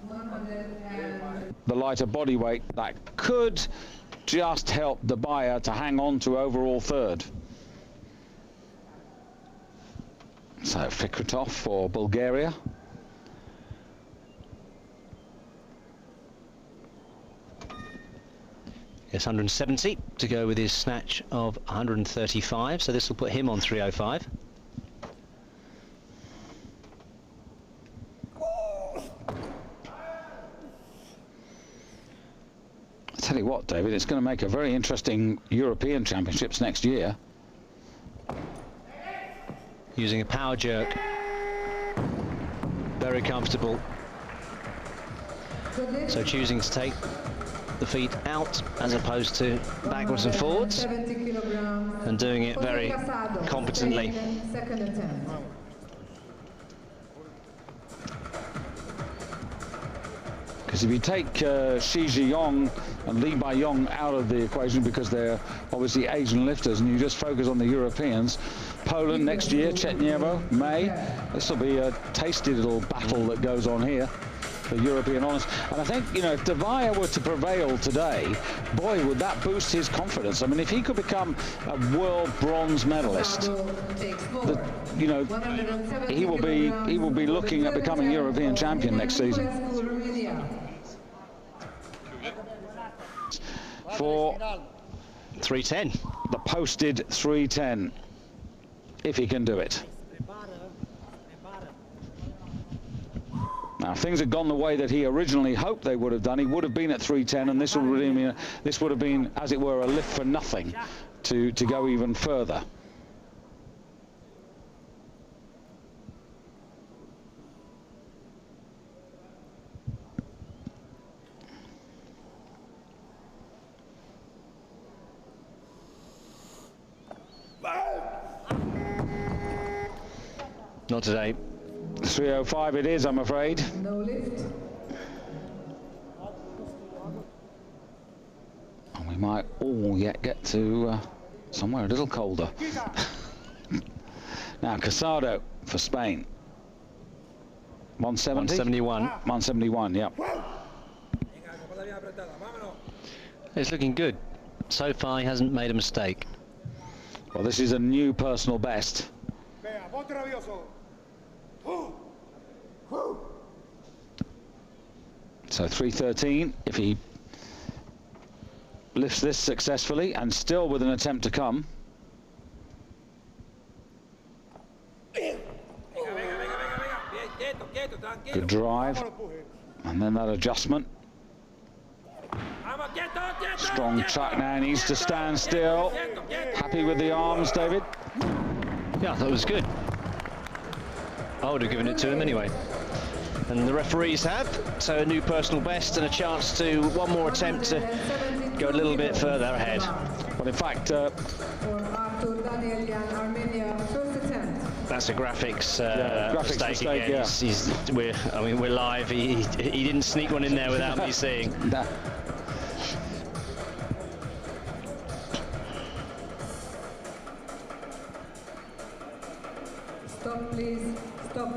110. The lighter body weight, that could just help the buyer to hang on to overall third. So Fikretov for Bulgaria. Yes, 170 to go with his snatch of 135, so this will put him on 305. I tell you what, David, it's going to make a very interesting European Championships next year. Using a power jerk. Very comfortable. So choosing to take the feet out as opposed to backwards and forwards, and doing it very competently. Because if you take Shi Ziyong and Li Baiyong out of the equation, because they're obviously Asian lifters, and you just focus on the Europeans, Poland next year, Chetnievo, May, this will be a tasty little battle that goes on here for European honours. And I think, you know, if Devaya were to prevail today, boy, would that boost his confidence. I mean, if he could become a world bronze medalist, you know, he will be looking at becoming European champion next season. For 310, the posted 310, if he can do it. Now, if things had gone the way that he originally hoped they would have done, he would have been at 310, and this would have been, as it were, a lift for nothing to go even further. Not today. 305 it is, I'm afraid. No lift. And we might all yet get to somewhere a little colder. Now, Casado for Spain. 170? 171. 171, yeah. It's looking good. So far, he hasn't made a mistake. Well, this is a new personal best. So 313, if he lifts this successfully and still with an attempt to come. Good drive, and then that adjustment. Strong chuck now, needs to stand still. Happy with the arms, David? Yeah, I thought it was good. I would have given it to him anyway. And the referees have, so a new personal best and a chance to one more attempt to go a little bit further ahead. Well, in fact, that's a graphics mistake again. Yeah. We're live. He didn't sneak one in there without me seeing. No. please. Stop.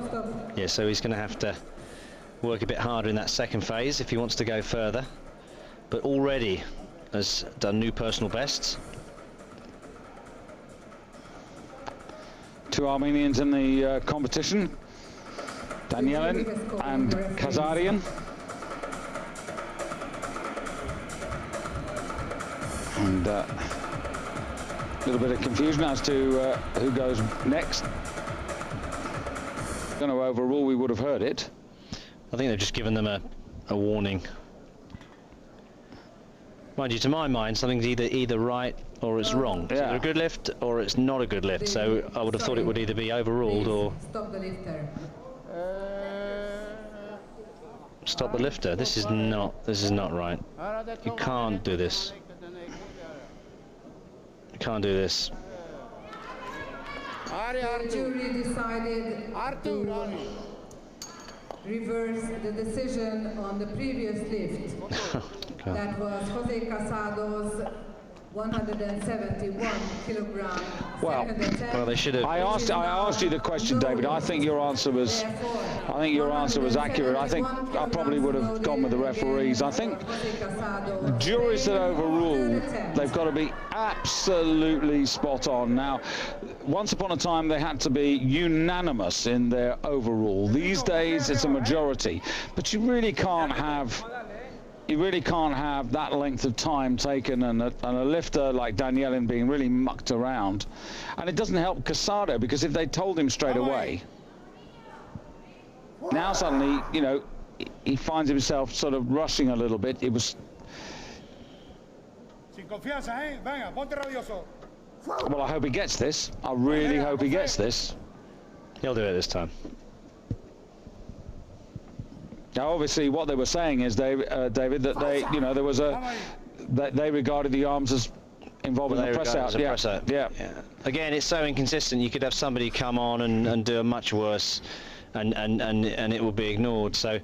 Yeah, so he's going to have to work a bit harder in that second phase if he wants to go further. But already has done new personal bests. Two Armenians in the competition, Danielin and Kazarian. And a little bit of confusion as to who goes next. Going to overrule, we would have heard it. I think they've just given them a warning. Mind you, to my mind, something's either right or it's wrong. It's either a good lift or it's not a good lift. So I would have thought it would either be overruled or Stop the lifter. stop the lifter. This is not right. You can't do this. You can't do this. The jury decided to reverse the decision on the previous lift. That was Jose Casado's 171 kilogram. Well, they should have. I asked you the question, David. I think your answer was accurate. I think I probably would have gone with the referees. I think juries that overrule, they've got to be absolutely spot on. Now, once upon a time they had to be unanimous in their overrule. These days it's a majority, but you really can't have that length of time taken and a lifter like Danielin being really mucked around. And it doesn't help Casado, because if they told him straight away, now suddenly, you know, he finds himself sort of rushing a little bit. It was... Well, I hope he gets this. I really hope he gets this. He'll do it this time. Now, obviously, what they were saying is, David, that they, you know, there was that they regarded the arms as involving the press out. Yeah. Again, it's so inconsistent. You could have somebody come on and do a much worse, and it will be ignored. So,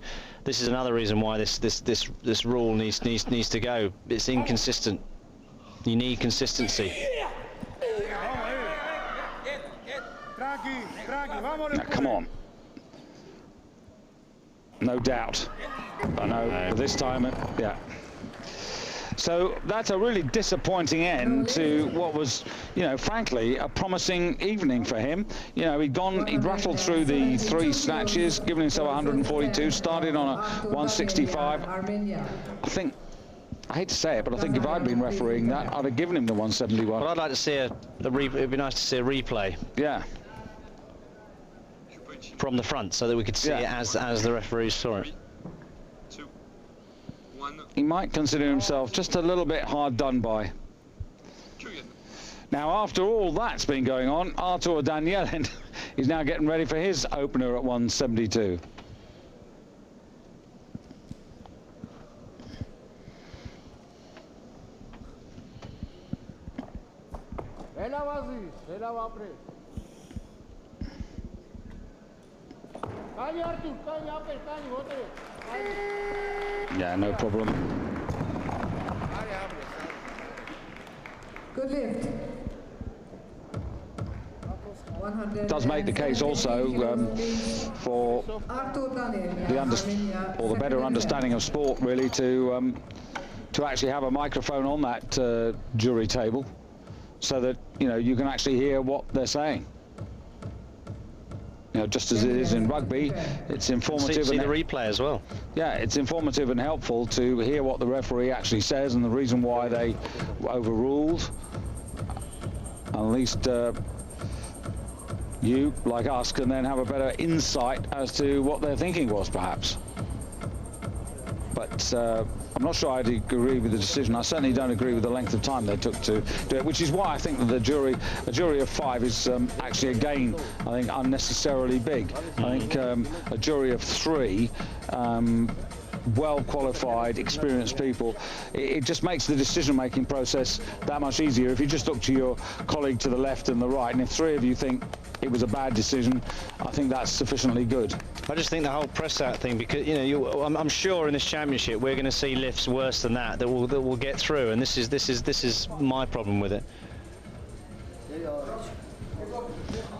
this is another reason why this rule needs to go. It's inconsistent. You need consistency. Now, come on. No doubt. I know, this time, yeah. So that's a really disappointing end to what was, you know, frankly, a promising evening for him. You know, he'd rattled through the 3 snatches, given himself 142, started on a 165. I think, I hate to say it, but I think if I'd been refereeing that, I'd have given him the 171. Well, I'd like to see it'd be nice to see a replay. Yeah. From the front, so that we could see it as the referees saw it. 2, 1. He might consider himself just a little bit hard done by. Now, after all that's been going on, Artur Danielin is now getting ready for his opener at 172. Yeah, no problem. Good lift. Does make the case also for the better understanding of sport, really, to actually have a microphone on that jury table, so that, you know, you can actually hear what they're saying. You know, just as it is in rugby, it's informative. See the replay as well. Yeah, it's informative and helpful to hear what the referee actually says and the reason why they overruled. At least you, like us, can then have a better insight as to what their thinking was, perhaps. But I'm not sure I'd agree with the decision. I certainly don't agree with the length of time they took to do it, which is why I think that a jury of 5 is actually, again, I think, unnecessarily big. I think a jury of 3, well-qualified, experienced people, it just makes the decision-making process that much easier. If you just look to your colleague to the left and the right, and if 3 of you think it was a bad decision, I think that's sufficiently good. I just think the whole press out thing, because, you know, I'm sure in this championship we're going to see lifts worse than that will get through, and this is my problem with it.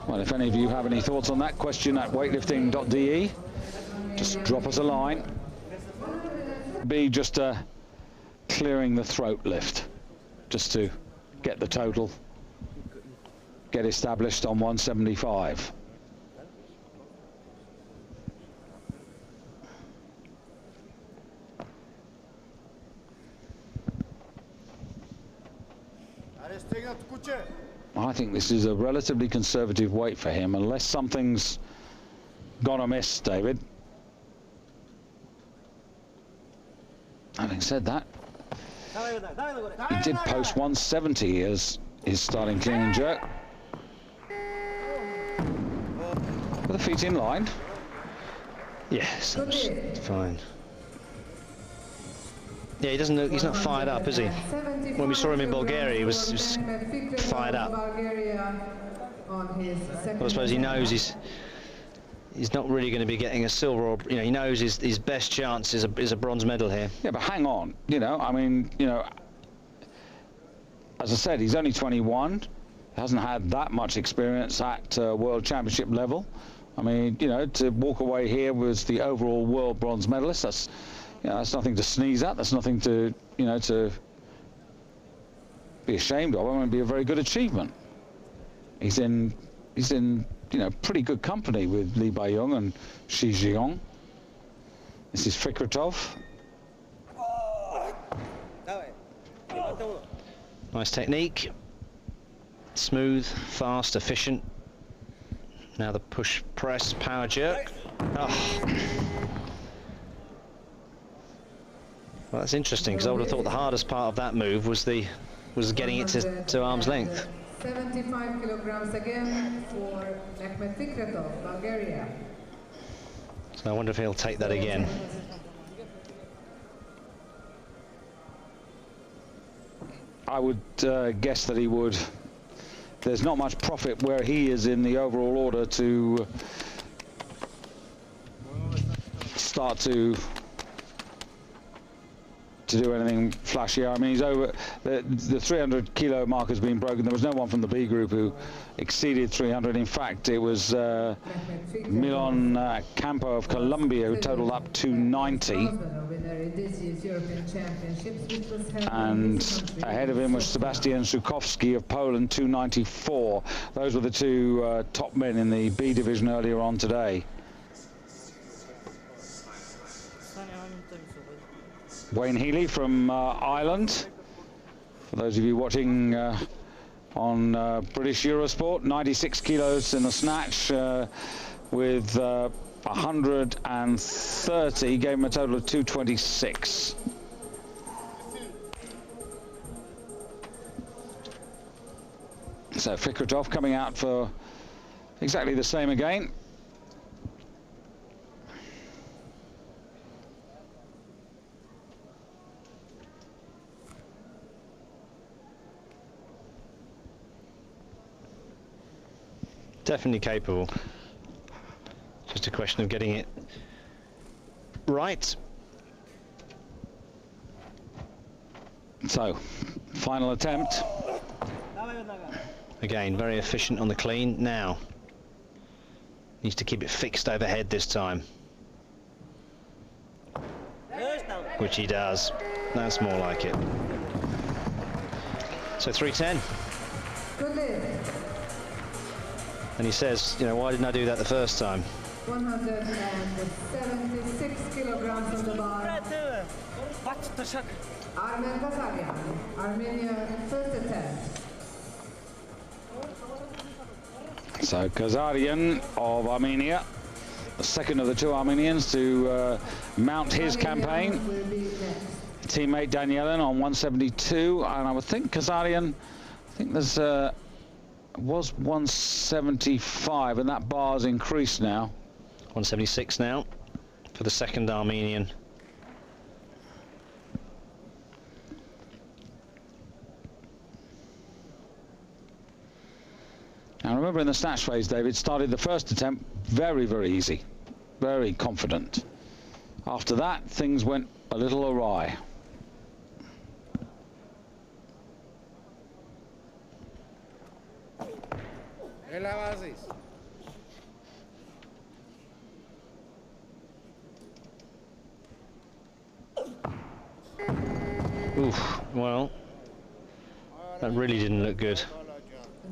Well, if any of you have any thoughts on that, question at weightlifting.de. Just drop us a line. Be just clearing the throat lift, just to get the total, get established on 175. I think this is a relatively conservative weight for him, unless something's gone amiss, David. Having said that, he did post 170 as his starting clean and jerk. With the feet in line. Yes, that's fine. Yeah, he doesn't look, he's not fired up, is he? When we saw him in Bulgaria, he was fired up. Well, I suppose he knows he's not really going to be getting a silver, or, you know, he knows his best chance is a bronze medal here. Yeah, but hang on, you know, I mean, you know, as I said, he's only 21, hasn't had that much experience at World Championship level. I mean, you know, to walk away here with the overall world bronze medalist, that's, you know, that's nothing to sneeze at. That's nothing to, you know, to be ashamed of. It won't be a very good achievement. He's in, you know, pretty good company with Lee Bai-yong and Shi Jiong. This is Fikretov. Nice technique. Smooth, fast, efficient. Now the push, press, power jerk. Oh. Well, that's interesting, because I would have thought the hardest part of that move was getting it to arm's length. 75 kilograms again for Fikretov, Bulgaria. So I wonder if he'll take that again. I would guess that he would. There's not much profit where he is in the overall order to start to do anything flashier. I mean, he's over the 300 kilo mark has been broken. There was no one from the B group who exceeded 300. In fact, it was Milan Campo of Colombia who totaled up 290, and ahead of him was Sebastian Żukowski of Poland, 294. Those were the two top men in the B division earlier on today. Wayne Healy from Ireland, for those of you watching on British Eurosport, 96 kilos in the snatch with 130, gave him a total of 226. So Fikretov coming out for exactly the same again. Definitely capable. Just a question of getting it right. So, final attempt. Again, very efficient on the clean. Now, needs to keep it fixed overhead this time. Which he does. That's more like it. So 310. And he says, you know, why didn't I do that the first time? 176 kilograms on the bar. Armen Kazarian, Armenia, first attempt. So Kazarian of Armenia, the second of the two Armenians to mount his campaign. Teammate Danielin on 172, and I would think Kazarian, I think there's was 175, and that bar's increased now. 176 now for the second Armenian. Now remember, in the snatch phase, David started the first attempt very, very easy, very confident. After that, things went a little awry. Έλα βάζεις. Oof, well, that really didn't look good.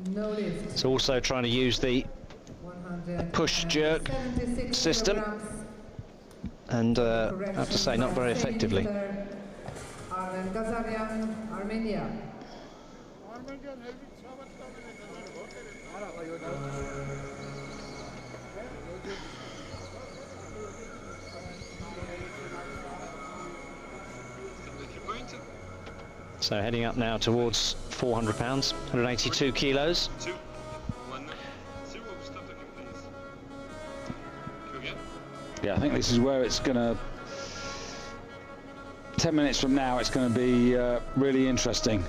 No lift. It's also trying to use the push jerk system, and I have to say, not very effectively. Armenia. So heading up now towards 400 pounds, 182 kilos. 2, 1, 0. Stop again, please. Go again. Yeah, I think this is where it's going to, 10 minutes from now, it's going to be really interesting.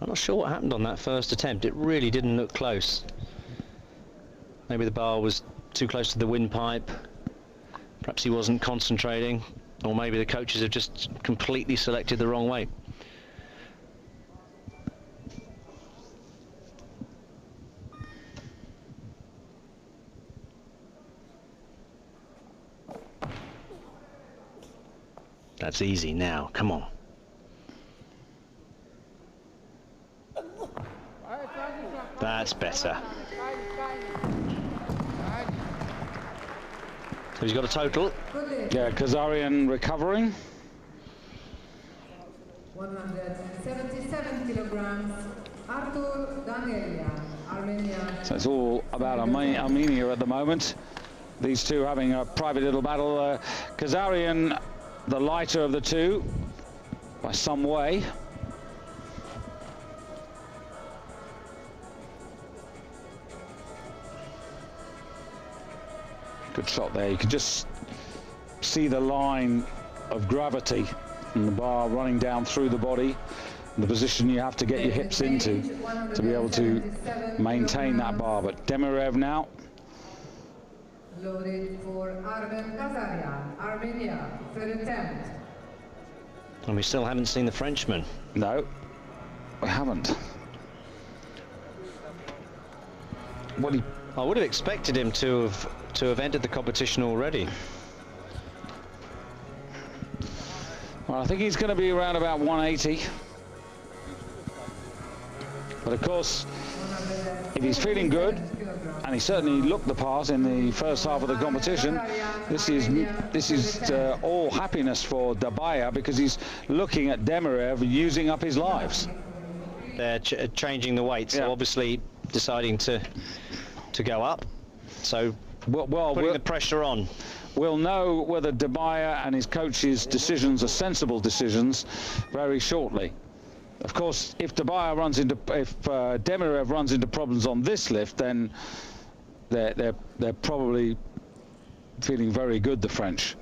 I'm not sure what happened on that first attempt. It really didn't look close. Maybe the bar was too close to the windpipe. Perhaps he wasn't concentrating, or maybe the coaches have just completely selected the wrong way. That's easy now, come on. That's better. So he's got a total. Yeah, Kazarian recovering. 177 kilograms. Artur Danelia, Armenia. So it's all about Armenia at the moment. These two having a private little battle. Kazarian, the lighter of the two, by some way. Good shot there. You can just see the line of gravity and the bar running down through the body, the position you have to get your hips into to be able to maintain that bar. But Demirev now. Loaded for Armen Kazarian, Armenia, third attempt. And we still haven't seen the Frenchman. No, we haven't. I would have expected him to have entered the competition already. Well, I think he's going to be around about 180. But of course, if he's feeling good, and he certainly looked the part in the first half of the competition, this is all happiness for Dabaya, because he's looking at Demirev using up his lives. They're changing the weight, so obviously deciding to go up. So putting the pressure on. We'll know whether Dabaya and his coach's decisions are sensible decisions very shortly. Of course, if Demirev runs into problems on this lift, then they're probably feeling very good, the French.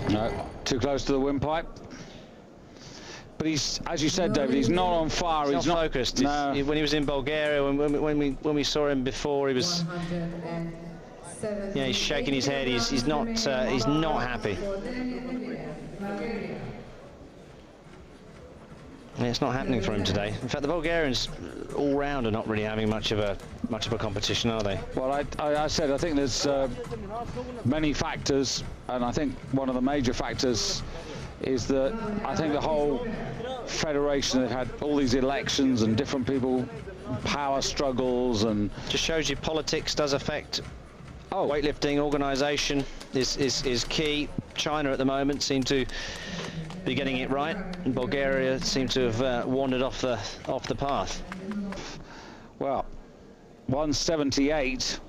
No, too close to the windpipe. But he's, as you said, David, he's not on fire. He's not focused. No. When he was in Bulgaria, when we saw him before, he was. Yeah, he's shaking his head. He's not happy. Yeah, it's not happening for him today. In fact, the Bulgarians all round are not really having much of a competition, are they? Well, I said I think there's many factors, and I think one of the major factors is that I think the whole federation, they've had all these elections and different people, power struggles, and just shows you politics does affect. Weightlifting organisation is key. China at the moment seem to be getting it right, and Bulgaria seem to have wandered off the path. Well, 178.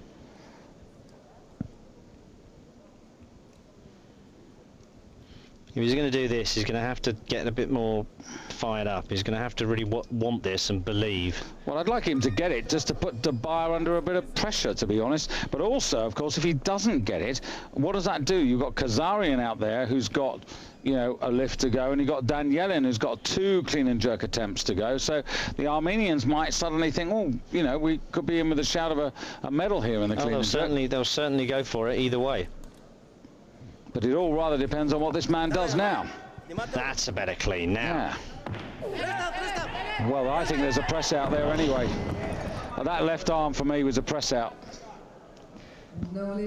If he's going to do this, he's going to have to get a bit more fired up. He's going to have to really want this and believe. Well, I'd like him to get it, just to put Dabaya under a bit of pressure, to be honest. But also, of course, if he doesn't get it, what does that do? You've got Kazarian out there who's got, you know, a lift to go, and you've got Danielin who's got 2 clean and jerk attempts to go. So the Armenians might suddenly think, oh, you know, we could be in with a shout of a medal here in the clean and jerk. They'll certainly go for it either way. But it all rather depends on what this man does now. That's a better clean now. Yeah. Well, I think there's a press out there anyway. That left arm for me was a press out.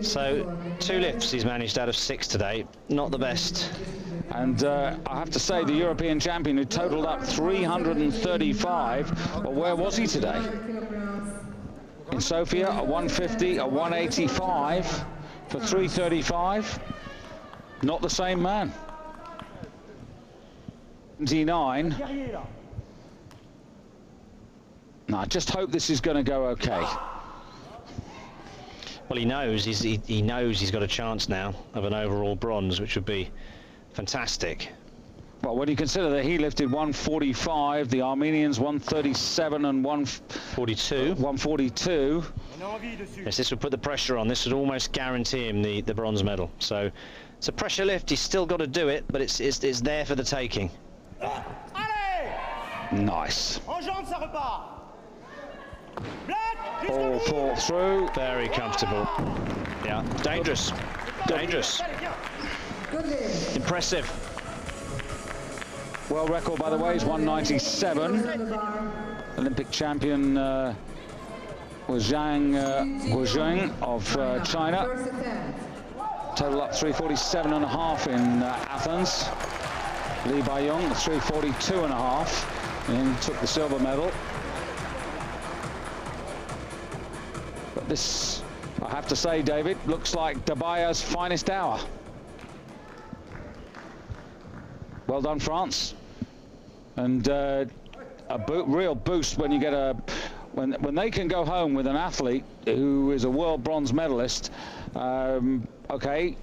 So 2 lifts he's managed out of 6 today. Not the best. And I have to say, the European champion who totaled up 335, well, where was he today? In Sofia, a 150, a 185 for 335. Not the same man. 79. No, I just hope this is going to go okay. Well, he knows he knows he's got a chance now of an overall bronze, which would be fantastic. Well, when you consider that he lifted 145, the Armenians 137 and 142. Yes, this would put the pressure on. This would almost guarantee him the bronze medal. So it's a pressure lift. He's still got to do it, but it's there for the taking. Nice. All fall through. Very comfortable. Yeah, dangerous. Dangerous. Impressive. World record, by the way, is 197. Olympic champion was Zhang Guozheng of China. Total up 347.5 in Athens. Li Baiyong 342.5, and took the silver medal. But this, I have to say, David, looks like Dabaya's finest hour. Well done, France. And a real boost when you get when they can go home with an athlete who is a world bronze medalist. Okay,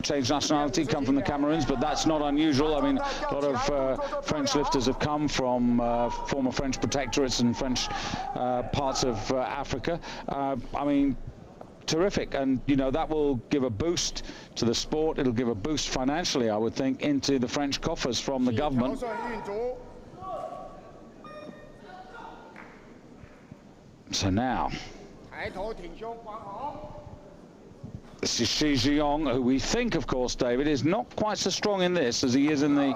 changed nationality, come from the Cameroons, but that's not unusual. I mean, a lot of French lifters have come from former French protectorates and French parts of Africa. I mean, terrific, and you know that will give a boost to the sport. It'll give a boost financially, I would think, into the French coffers from the government. So now, this is Shi Jiong, who we think, of course, David, is not quite so strong in this as he is in the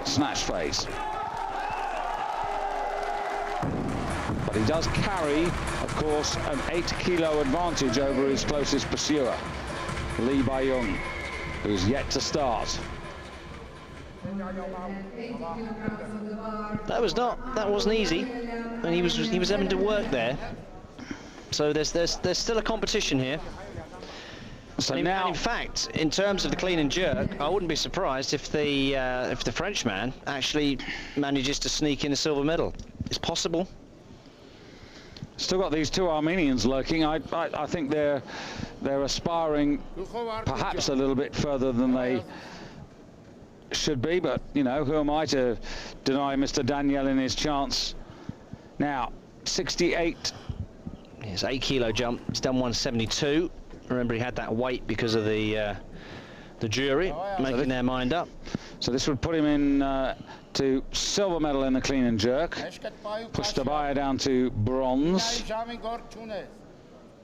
snatch phase. But he does carry, of course, an 8-kilo advantage over his closest pursuer, Li Baiyong, who's yet to start. That wasn't easy, and he was having to work there. So there's still a competition here. So and now, in fact, in terms of the clean and jerk, I wouldn't be surprised if the Frenchman actually manages to sneak in a silver medal. It's possible. still got these 2 Armenians lurking. I think they're aspiring perhaps a little bit further than they should be, but you know, who am I to deny Mr. Danielin his chance? Now 68. It's 8-kilo jump. He's done 172. Remember, he had that weight because of the jury making their mind up. So this would put him in to silver medal in the clean and jerk. Push Dabaya down to bronze.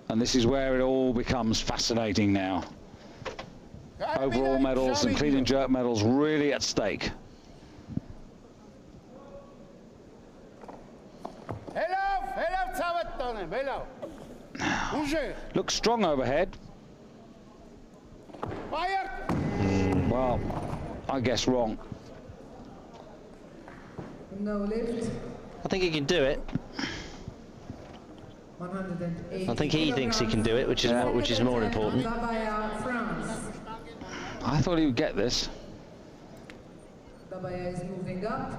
And this is where it all becomes fascinating now. Overall medals and clean and jerk medals really at stake. Looks strong overhead. Well, I guess wrong. No lift. I think he can do it. 108 I think he thinks he can do it, which is more important. Dabaya, France. I thought he would get this. Dabaya is moving up.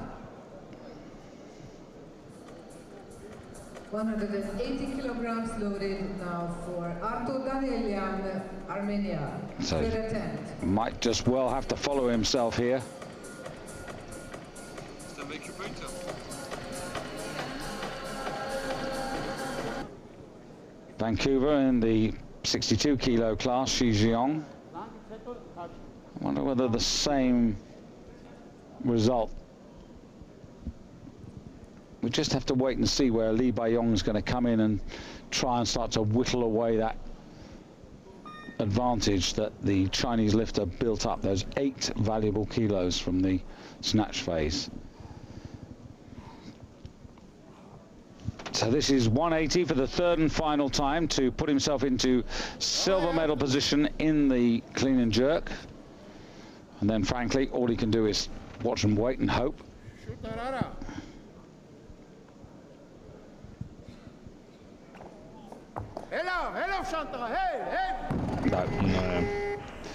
180 kilograms loaded now for Arto Danelian, Armenia. So Third attempt. might just well have to follow himself here. Is that make your point up? Vancouver in the 62-kilo class, Shi Jiong. I wonder whether the same result. We just have to wait and see where Li Baiyong is going to come in and try and start to whittle away that advantage that the Chinese lifter built up, those 8 valuable kilos from the snatch phase. So this is 180 for the third and final time to put himself into silver medal position in the clean and jerk. And then, frankly, all he can do is watch and wait and hope. No.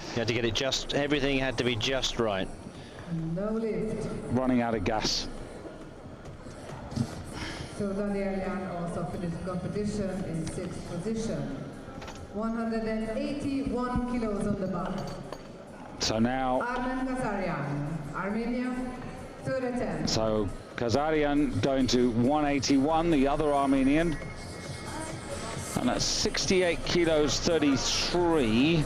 You had to get it just, everything had to be just right. No lift. Running out of gas. So Daniel Jan also finished competition in 6th position. 181 kilos on the bar. So now... Armen Kazarian, Armenia, third attempt. So Kazarian going to 181, the other Armenian. And that's 68 kilos, 33.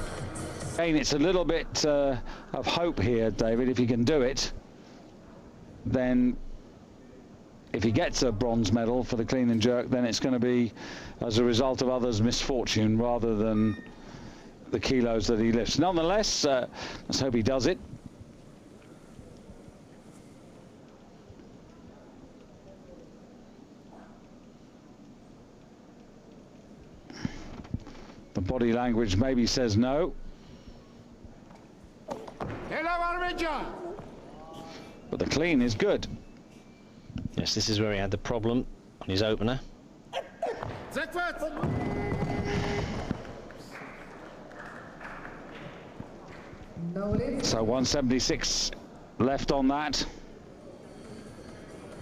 Again, it's a little bit of hope here, David. If he can do it, then if he gets a bronze medal for the clean and jerk, then it's going to be as a result of others' misfortune rather than the kilos that he lifts. Nonetheless, let's hope he does it. The body language maybe says no. But the clean is good. Yes, this is where he had the problem on his opener. No lift. So 176 left on that.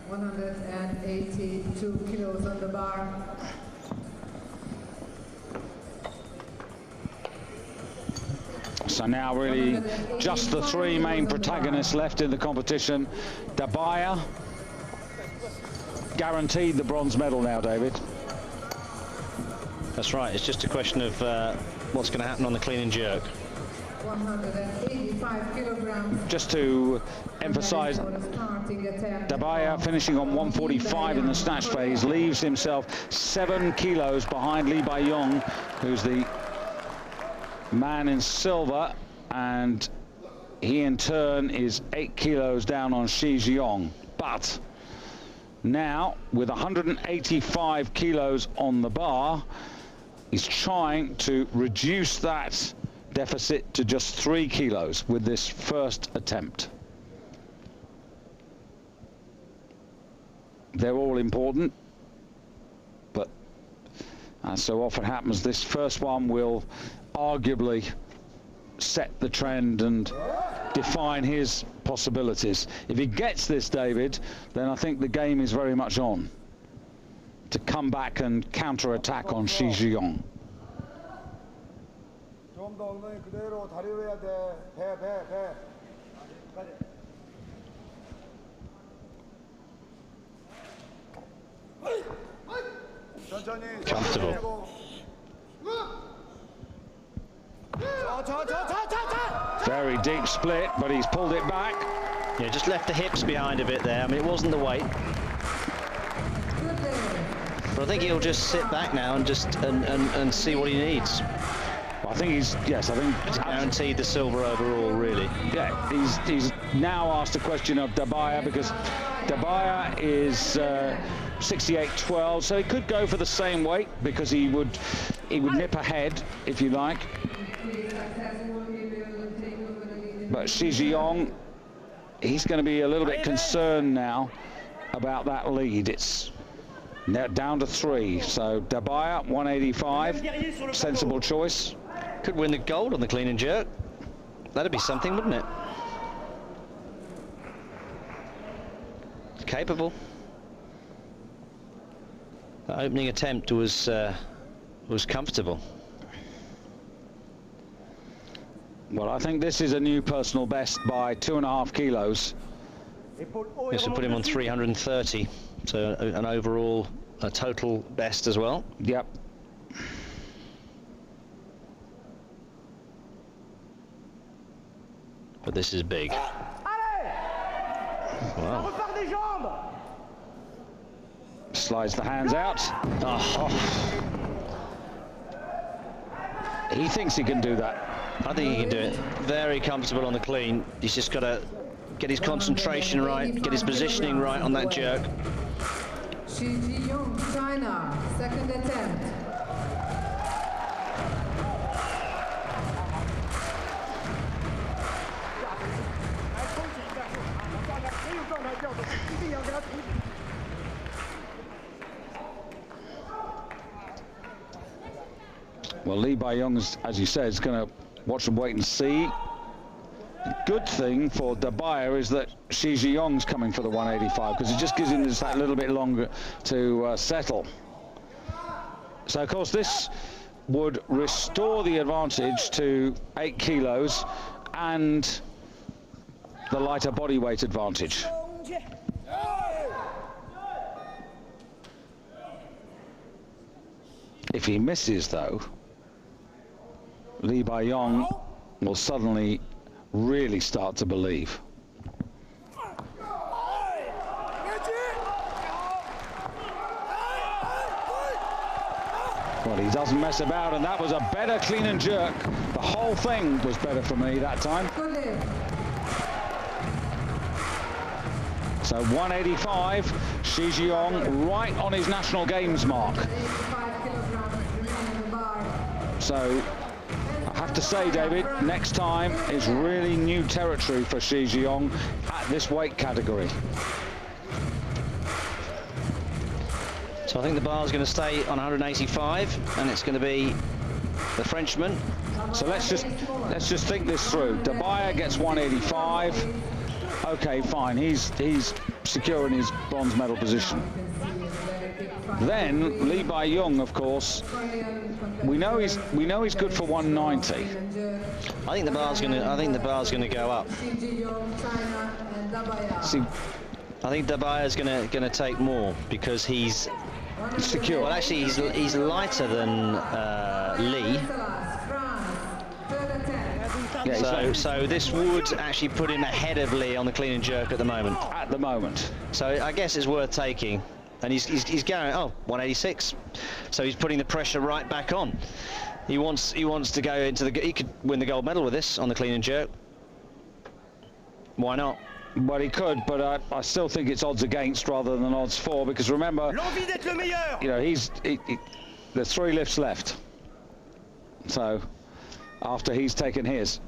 182 kilos on the bar. So now really just the three main protagonists left in the competition. Dabaya guaranteed the bronze medal now, David. That's right, it's just a question of what's going to happen on the clean and jerk. 185 kilograms. Just to emphasize, Dabaya finishing on 145 in the snatch phase leaves himself 7 kilos behind Lee Bai-yong, who's the man in silver, and he in turn is 8 kilos down on Shi Jiong. But now with 185 kilos on the bar, he's trying to reduce that deficit to just 3 kilos with this first attempt. They're all important, but as so often happens, this first one will arguably set the trend and define his possibilities. If he gets this, David, then I think the game is very much on to come back and counter-attack on Shi Jiong. Comfortable. Very deep split, but he's pulled it back. Yeah, just left the hips behind a bit there. I mean, it wasn't the weight. But I think he'll just sit back now and just and see what he needs. I think he's Guaranteed the silver overall, really. Yeah, he's now asked a question of Dabaya, because Dabaya is 68.12, so he could go for the same weight because he would nip ahead, if you like. But Shi Jiong, he's going to be a little bit concerned now about that lead. It's now down to 3, so Dabaya 185, sensible choice. Could win the gold on the clean and jerk. That'd be something, wouldn't it? Capable. The opening attempt was comfortable. Well, I think this is a new personal best by 2.5 kilos. This will put him on 330, so an overall, a total best as well. Yep. But this is big. Wow. Slides the hands out. Oh. He thinks he can do that. I think he can do it. Very comfortable on the clean. He's just got to get his concentration right, get his positioning right on that jerk. Shi Jiong, China. attempt. Well, Lee Bai-yong, as you said, is going to watch and wait and see. Good thing for Dabaya is that Shi Ziyong's coming for the 185, because it just gives him just that little bit longer to settle. So, of course, this would restore the advantage to 8 kilos and the lighter body weight advantage. If he misses, though, Lee Bai-yong will suddenly really start to believe. Well, he doesn't mess about, and that was a better clean and jerk. The whole thing was better for me that time. So 185, Shi Ziyong right on his national games mark. So I have to say, David, next time is really new territory for Shi Ziyong at this weight category. So I think the bar is going to stay on 185, and it's going to be the Frenchman. So let's just think this through. Dabaya gets 185. Okay, fine. He's secure in his bronze medal position. Then Lee Bai-yong, of course, we know he's good for 190. I think the bar's going to go up. See, I think Dabaya's going to take more because he's secure. Well, actually, he's lighter than Lee. Yeah, so this would actually put him ahead of Lee on the clean and jerk at the moment. At the moment. So I guess it's worth taking. And he's going, 186. So he's putting the pressure right back on. He wants to go into he could win the gold medal with this on the clean and jerk. Why not? Well, he could, but I still think it's odds against rather than odds for, because remember, you know, there's 3 lifts left. So after he's taken his,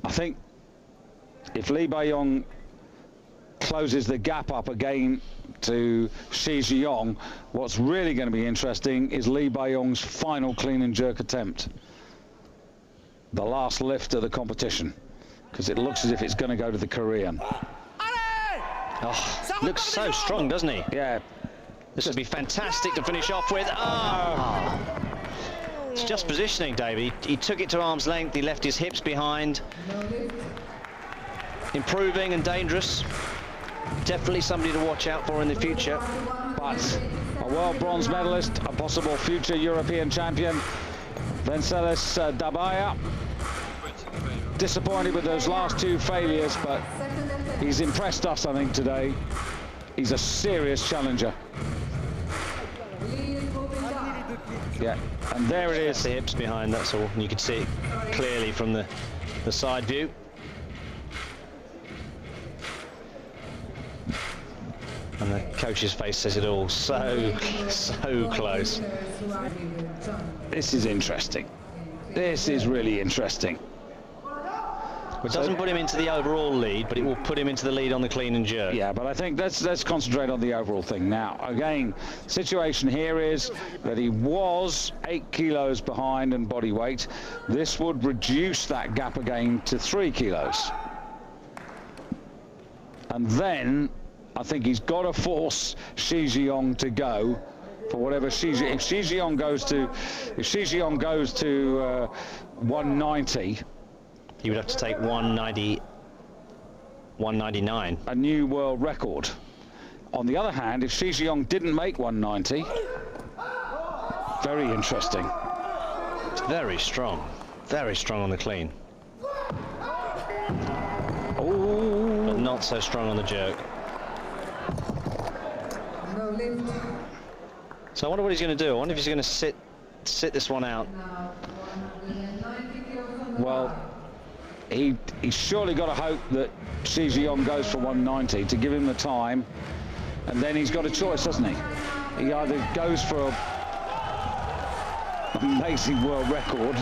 I think if Lee Bai-yong closes the gap up again to Shi Ziyong, what's really going to be interesting is Lee Bai-yong's final clean and jerk attempt, the last lift of the competition, because it looks as if it's going to go to the Korean. Oh, looks so strong, doesn't he? Yeah. This would be fantastic to finish off with. Oh. It's just positioning, Davey. He took it to arm's length, he left his hips behind. Improving and dangerous. Definitely somebody to watch out for in the future. But a world bronze medalist, a possible future European champion, Vencelis Dabaya. Disappointed with those last 2 failures, but he's impressed us, I think, today. He's a serious challenger. Yeah, and there it is. The hips behind, that's all. And you can see it clearly from the side view. And the coach's face says it all. So close. This is interesting. This is really interesting. It doesn't put him into the overall lead, but it will put him into the lead on the clean and jerk. Yeah, but I think let's concentrate on the overall thing now. Again, situation here is that he was 8 kilos behind in body weight. This would reduce that gap again to 3 kilos. And then I think he's got to force Shi Ziyong to go for whatever if Shi Ziyong goes to 190. He would have to take 199. A new world record. On the other hand, if Shi Ziyong didn't make 190, very interesting. It's very strong on the clean. Oh, But not so strong on the jerk. No lift. So I wonder what he's going to do. I wonder if he's going to sit this one out. well, he's surely got to hope that Shi Ziyong goes for 190 to give him the time And then he's got a choice, doesn't he? He either goes for an amazing world record,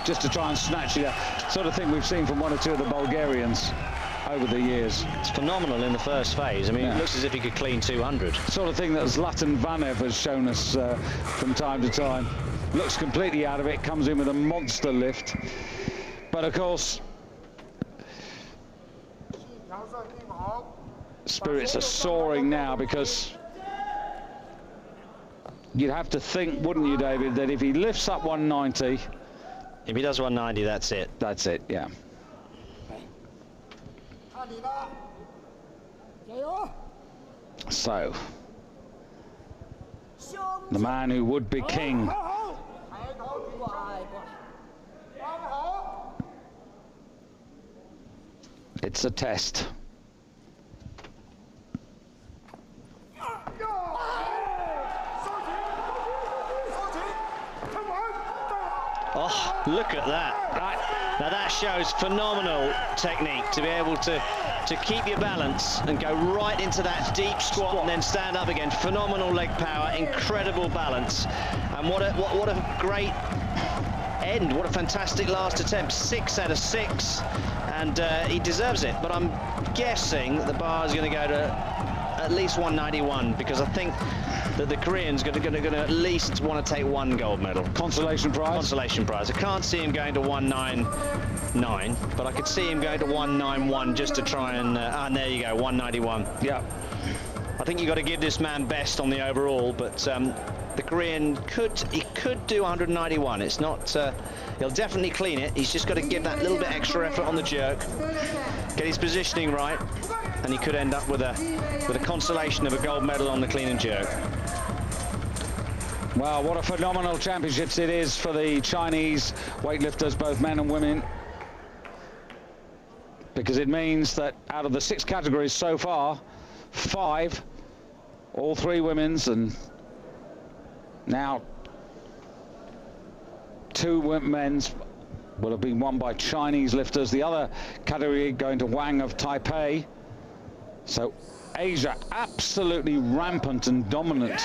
just to try and snatch it out. Sort of thing we've seen from one or two of the Bulgarians over the years. It's phenomenal in the first phase. I mean, It looks as if he could clean 200. Sort of thing that Zlatan Vanev has shown us from time to time. Looks completely out of it, comes in with a monster lift. But of course, spirits are soaring now, because you'd have to think, wouldn't you, David, that if he lifts up 190... If he does 190, that's it. That's it, yeah. So, the man who would be king. It's a test. Oh, look at that. Now that shows phenomenal technique, to be able to keep your balance and go right into that deep squat and then stand up again. Phenomenal leg power, incredible balance. And what a great end. What a fantastic last attempt. 6 out of 6. And he deserves it. But I'm guessing the bar is going to go to at least 191, because I think that the Koreans are going to at least want to take 1 gold medal. Consolation prize? Consolation prize. I can't see him going to 199, but I could see him going to 191 just to try and there you go, 191. Yeah. I think you've got to give this man best on the overall, but the Korean could do 191. It's not, he'll definitely clean it. He's just got to give that little bit extra effort on the jerk, get his positioning right, and he could end up with a consolation of a gold medal on the clean and jerk. Well, what a phenomenal championships it is for the Chinese weightlifters, both men and women, because it means that out of the 6 categories so far, 5, all 3 women's, and now 2 men's will have been won by Chinese lifters. The other category going to Wang of Taipei. So Asia absolutely rampant and dominant.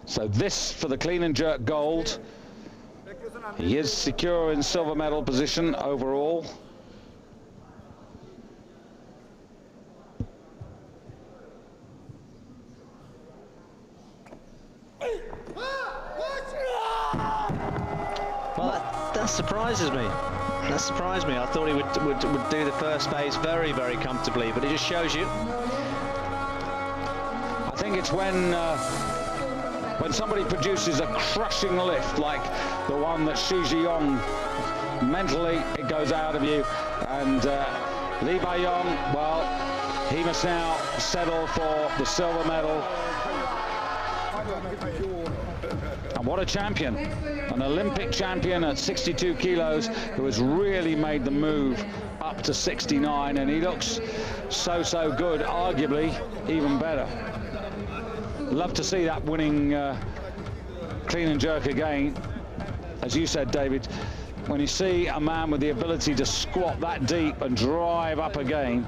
So this for the clean and jerk gold. He is secure in silver medal position overall. Well, that surprises me. That surprised me. I thought he would do the first phase very, very comfortably, but it just shows you. I think it's when somebody produces a crushing lift like the one that Xu Ziyong, mentally it goes out of you, and Li Baiyong, well, he must now settle for the silver medal. And what a champion, an Olympic champion at 62 kilos who has really made the move up to 69, and he looks so good, arguably even better. Love to see that winning clean and jerk again. As you said, David, when you see a man with the ability to squat that deep and drive up again.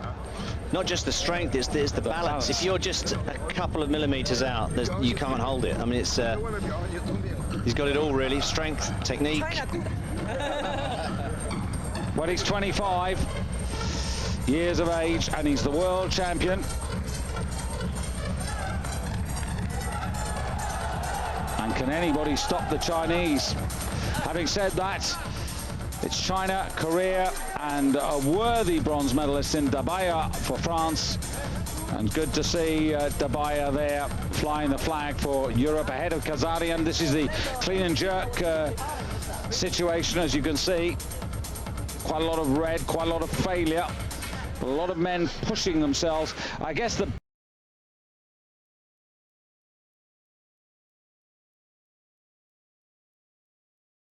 Not just the strength, it's the balance. If you're just a couple of millimeters out, you can't hold it. I mean, it's he's got it all, really. Strength, technique. Well, he's 25 years of age and he's the world champion. And can anybody stop the Chinese? Having said that, it's China, Korea, and a worthy bronze medalist in Dabaya for France. And good to see Dabaya there flying the flag for Europe ahead of Kazarian. This is the clean and jerk situation, as you can see. Quite a lot of red, quite a lot of failure. A lot of men pushing themselves. I guess the